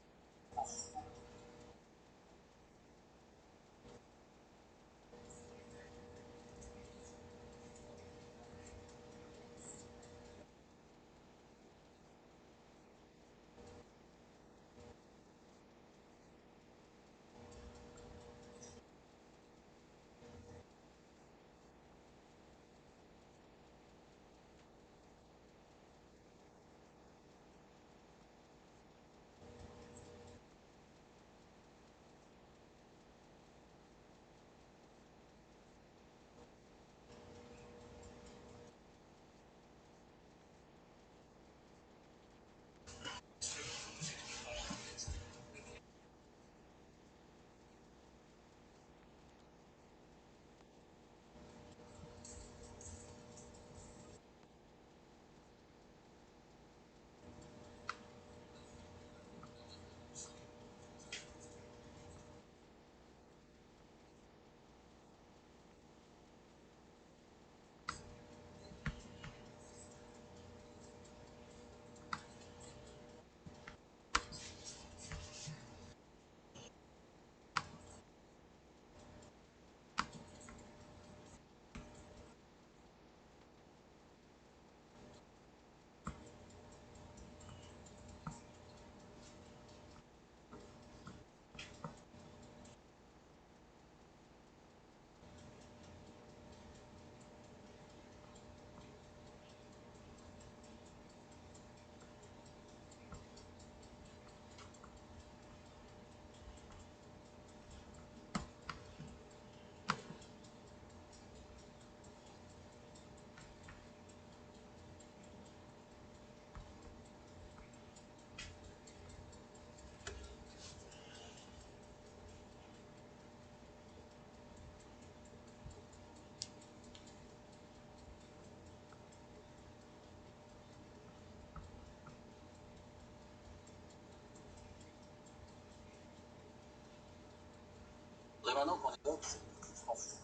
maintenant qu'on évoque ces souffrances,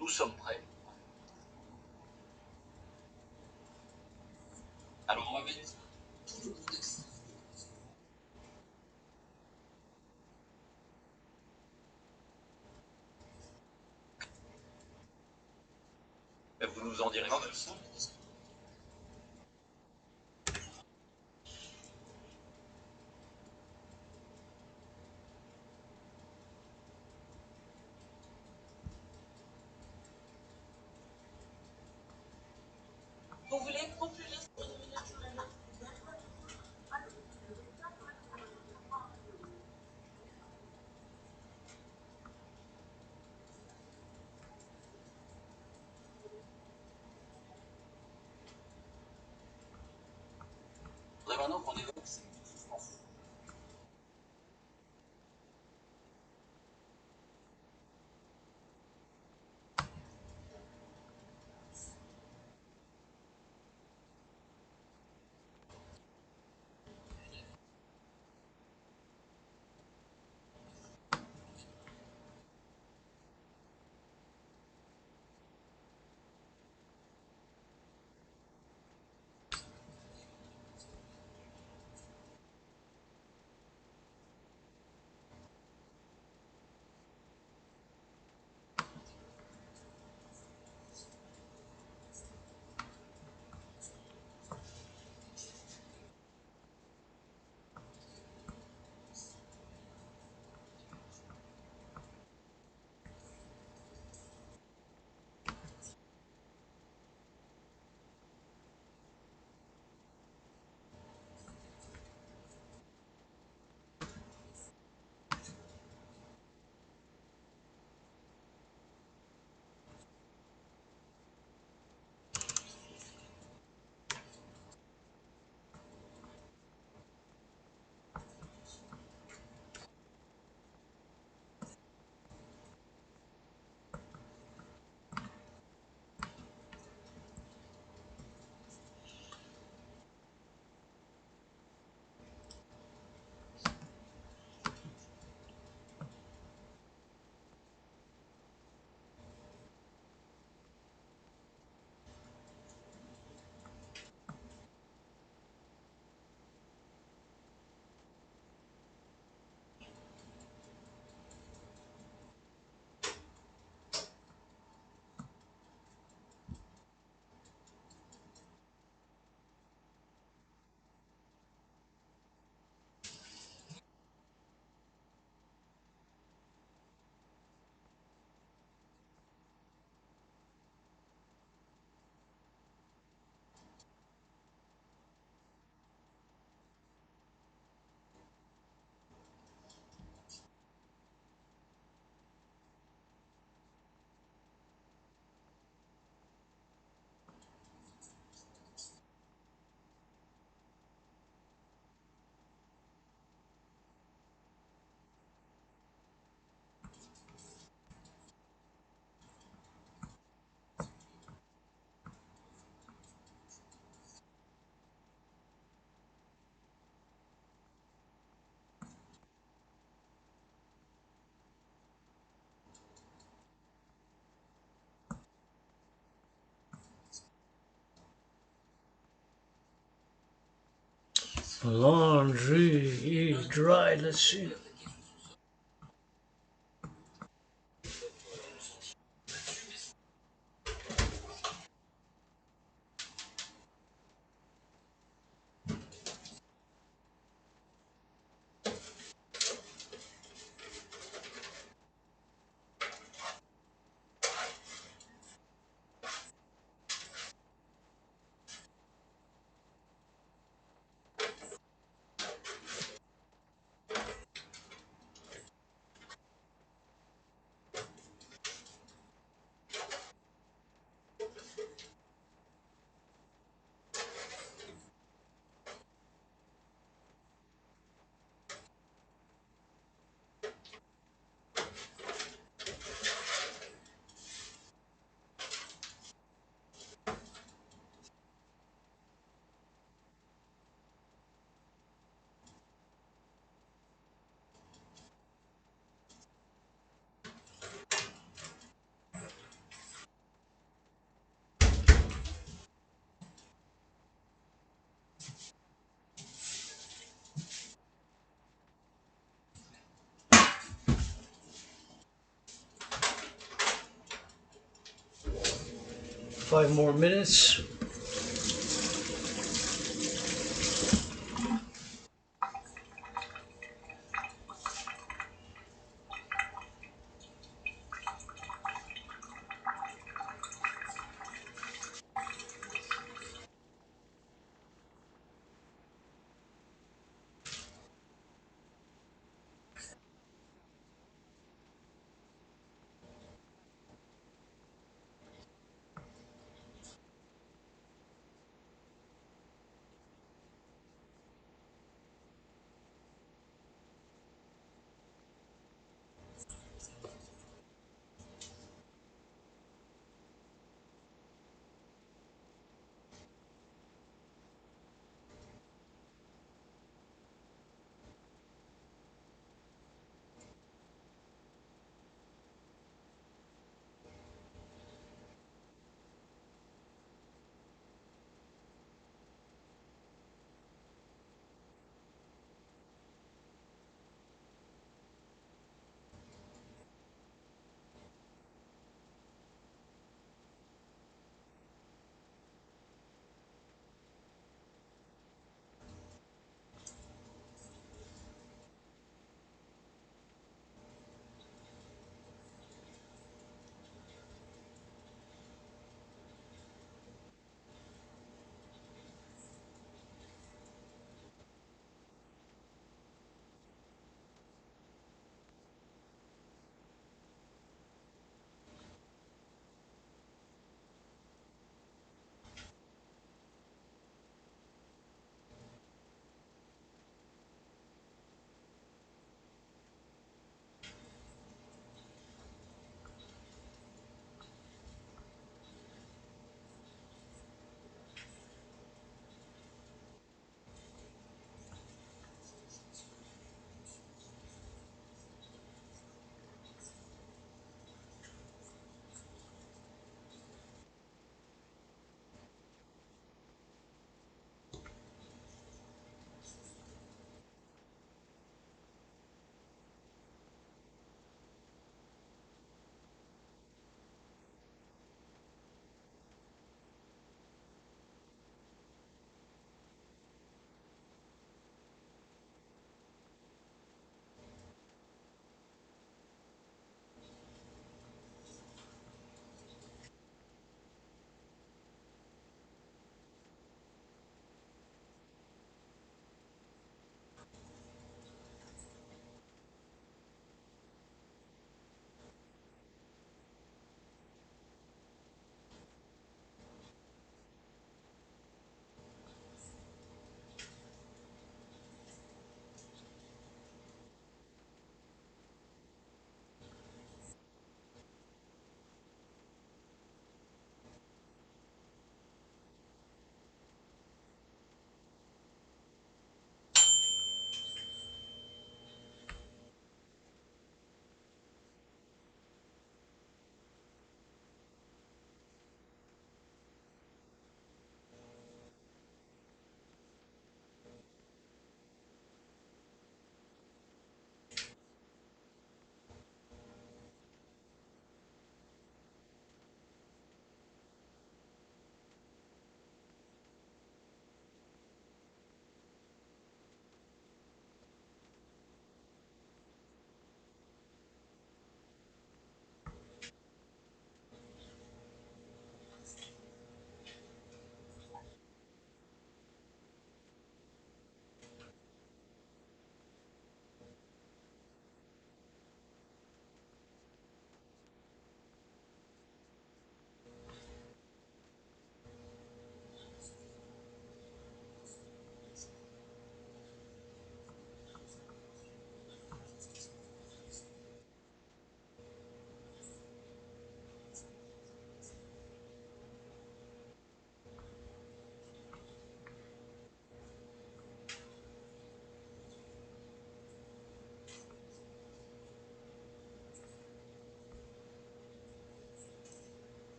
nous sommes prêts. Alors on va mettre tout le contexte. Vous nous en direz plus. Vous voulez conclure sur une minute? Maintenant qu'on évoque ces souffrances. Laundry is dry. Let's see. 5 more minutes.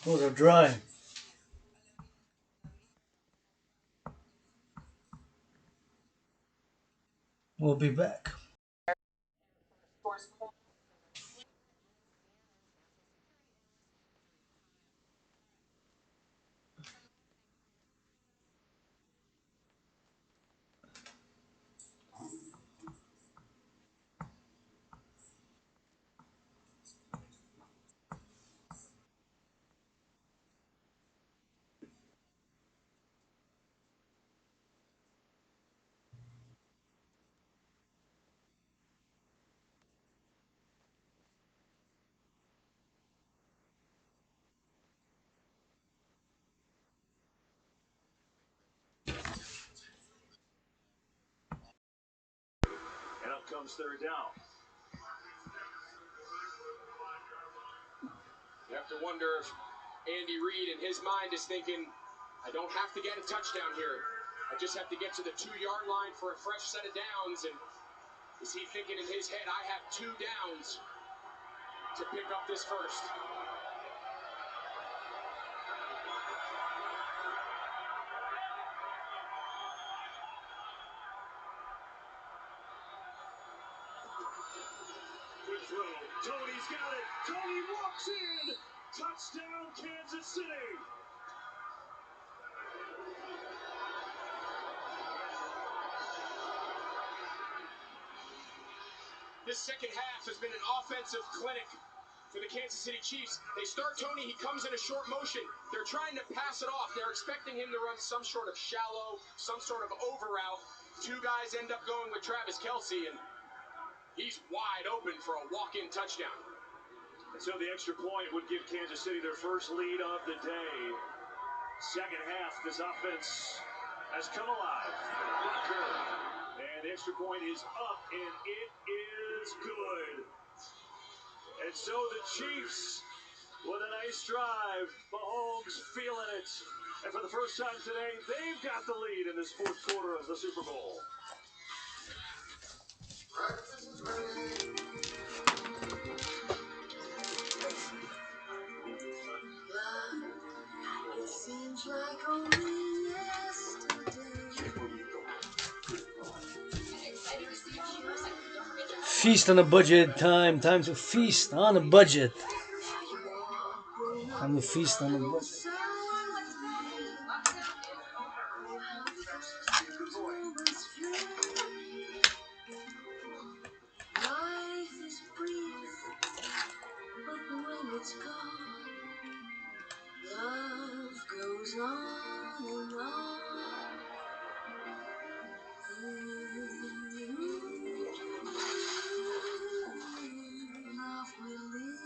Oh, they're dry. We'll be back. And up comes third down. You have to wonder if Andy Reid in his mind is thinking, I don't have to get a touchdown here. I just have to get to the 2-yard line for a fresh set of downs. And is he thinking in his head, I have 2 downs to pick up this first? Good throw. Tony's got it. Tony walks in. Touchdown, Kansas City. This second half has been an offensive clinic for the Kansas City Chiefs. They start Tony, he comes in a short motion. They're trying to pass it off. They're expecting him to run some sort of shallow, some sort of over route. 2 guys end up going with Travis Kelce, and he's wide open for a walk-in touchdown. And so the extra point would give Kansas City their first lead of the day. Second half, this offense has come alive. Blocker. And the extra point is up, and it is good. And so the Chiefs, with a nice drive, Mahomes feeling it. And for the first time today, they've got the lead in this fourth quarter of the Super Bowl. It seems like only yesterday. Feast on a budget. Time to feast on a budget. Time to feast on a budget. Life is brief, but when it's gone, love goes on and on. Love will live.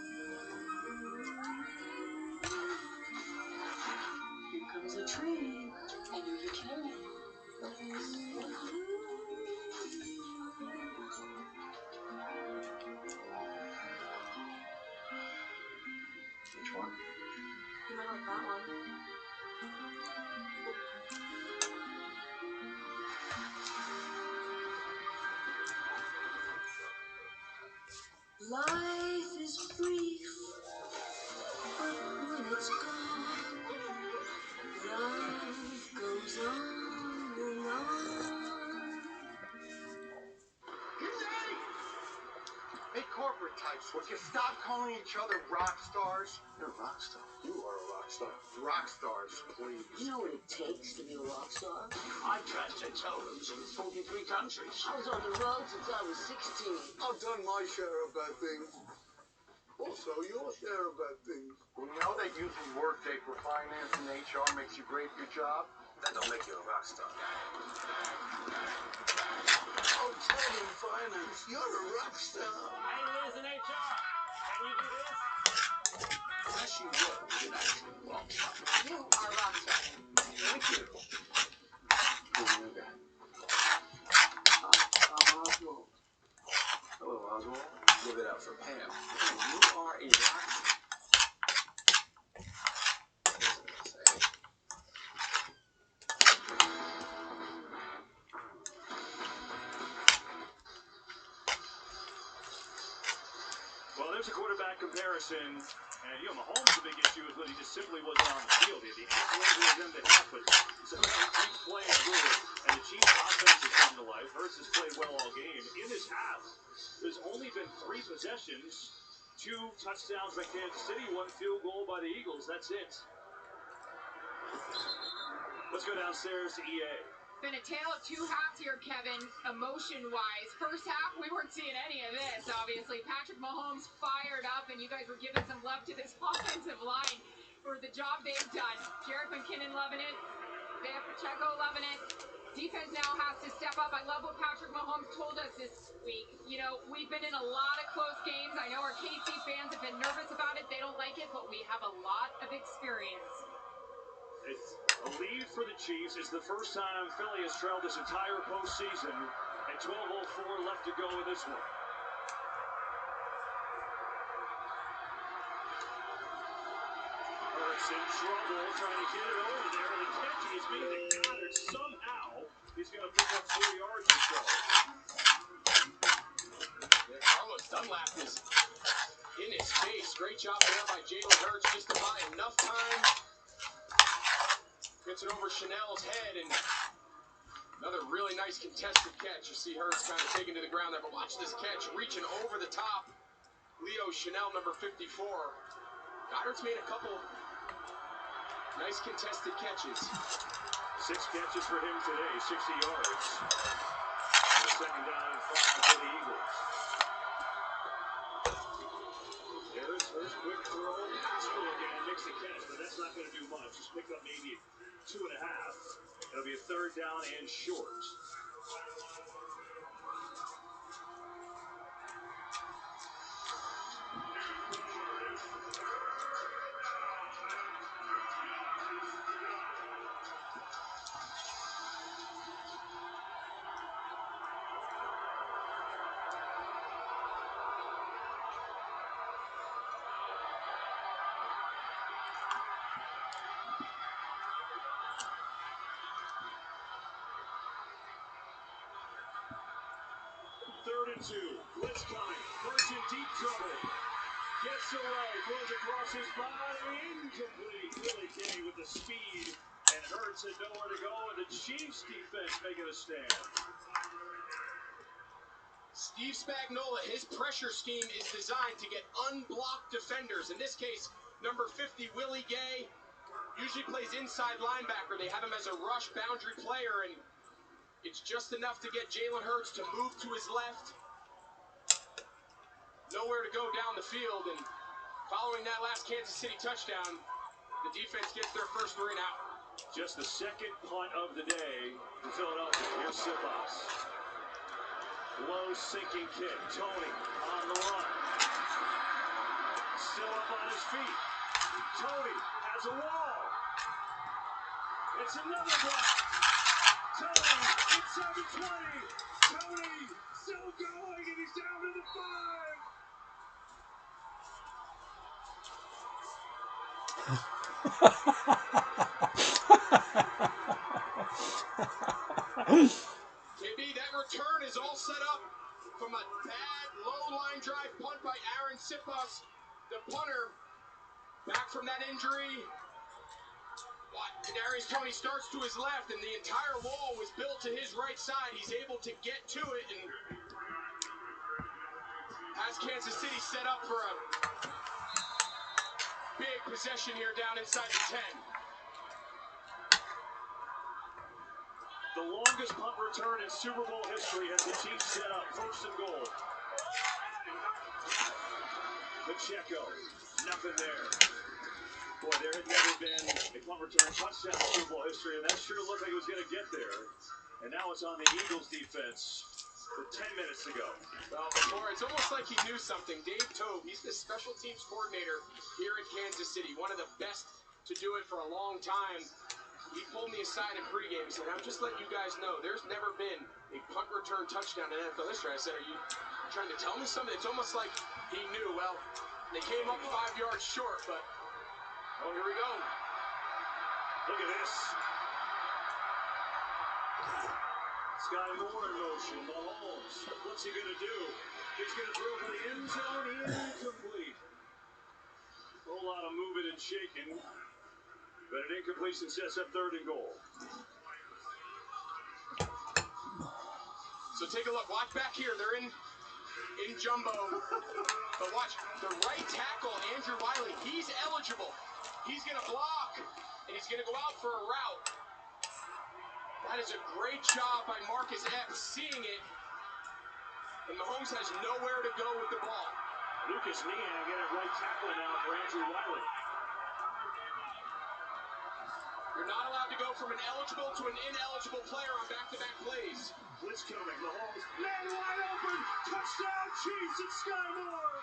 Here comes a train. I knew you can. Which one? You might like that one. Life is brief, but when it's gone, love goes on and on. Hey, corporate types, would you stop calling each other rock stars? You're a rock star. You are a rock star. Rock stars, please. You know what it takes to be a rock star? I transferred totems in 43 countries. I was on the road since I was 16. I've done my share of bad things. Also, your share of bad things. When you know that using Workday for finance and HR makes you great at your job, that don't make you a rock star. Oh, Ted in finance, you're a rock star. Hey, Liz in HR, can you do this? Yes, you will. You're an actual rock star. You are a rock star. Thank you. Who knew that? I'm Oswald. Hello, Oswald. Give it up for Pam. You are a rock star. Well, there's a quarterback comparison And, Mahomes' the big issue is when he just simply wasn't on the field. He had the ankle injury them to have, but somehow he keeps playing good. And the Chiefs' offense has come to life. Hurts has played well all game. In this half, there's only been 3 possessions, 2 touchdowns by Kansas City, 1 field goal by the Eagles. That's it. Let's go downstairs to EA. Been a tale of 2 halves here, Kevin, emotion-wise. First half, we weren't seeing any of this, obviously. Patrick Mahomes fired up, and you guys were giving some love to this offensive line for the job they've done. Jared McKinnon loving it. Isaiah Pacheco loving it. Defense now has to step up. I love what Patrick Mahomes told us this week. We've been in a lot of close games. I know our KC fans have been nervous about it. They don't like it, but we have a lot of experience. It's a lead for the Chiefs. It's the first time Philly has trailed this entire postseason, and 12:04 left to go in this one. Hurts in trouble, trying to get it over there. The catch is being the Goddard. Somehow, he's going to pick up 4 yards or so. Yeah, Carlos Dunlap is in his face. Great job there by Jalen Hurts just to buy enough time. Gets it over Chanel's head, and another really nice contested catch. You see Hurts kind of taken to the ground there, but watch this catch, reaching over the top. Leo Chanel, number 54. Goddard's made a couple nice contested catches. 6 catches for him today, 60 yards. And a second down and 5 for the Eagles. There's Hurts, quick throw. Haskell again makes the catch, but that's not going to do much. Just pick up maybe 2.5. It'll be a 3rd down and short. Third and 2. Blitz coming. Hurts in deep trouble. Gets away. Throws across his body. Incomplete. Willie Gay with the speed. And Hurts had nowhere to go. And the Chiefs defense making a stand. Steve Spagnuolo, his pressure scheme is designed to get unblocked defenders. In this case, number 50, Willie Gay, usually plays inside linebacker. They have him as a rush boundary player, and it's just enough to get Jalen Hurts to move to his left. Nowhere to go down the field, and following that last Kansas City touchdown, the defense gets their first 3 and out. Just the second punt of the day for Philadelphia. Here's Sabbath. Low sinking kick. Tony on the run. Still up on his feet. Tony has a wall. It's another block. Tony inside the 20. Tony still going, and he's down to the 5. KB, that return is all set up from a bad low line drive punt by Aaron Sipas, the punter, back from that injury. Kadarius Toney starts to his left, and the entire wall was built to his right side. He's able to get to it and has Kansas City set up for a big possession here down inside the 10. The longest punt return in Super Bowl history has the Chiefs set up 1st and goal. Pacheco, nothing there. Boy, there had never been a punt return touchdown in Super Bowl history, and that sure looked like it was going to get there. And now it's on the Eagles defense with 10 minutes to go. Well, before, it's almost like he knew something. Dave Tobe, he's the special teams coordinator here in Kansas City, one of the best to do it for a long time. He pulled me aside in pregame and said, I'm just letting you guys know, there's never been a punt return touchdown in NFL history. I said, are you trying to tell me something? It's almost like he knew. Well, they came up 5 yards short, but oh, here we go. Look at this. Sky Moore in motion. Mahomes. What's he going to do? He's going to throw for the end zone. Incomplete. lot of moving and shaking, but an incompletion sets up 3rd and goal. So take a look. Watch back here. They're in jumbo. But watch, the right tackle, Andrew Wiley, he's eligible. He's going to block, and he's going to go out for a route. That is a great job by Marcus Epps, seeing it. And Mahomes has nowhere to go with the ball. Lucas Niang get it right tackle now for Andrew Wiley. You're not allowed to go from an eligible to an ineligible player on back-to-back plays. Blitz coming, Mahomes, man wide open, touchdown Chiefs at Sky Moore.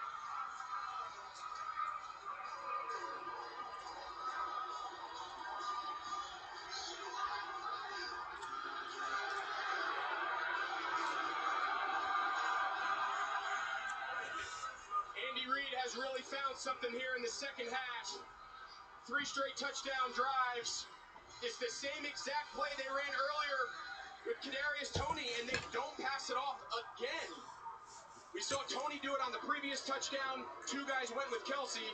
Andy Reid has really found something here in the second half. 3 straight touchdown drives. It's the same exact play they ran earlier with Kadarius Toney, and they don't pass it off again. We saw Toney do it on the previous touchdown. 2 guys went with Kelsey.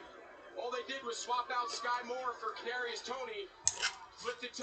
All they did was swap out Sky Moore for Kadarius Toney, flipped it to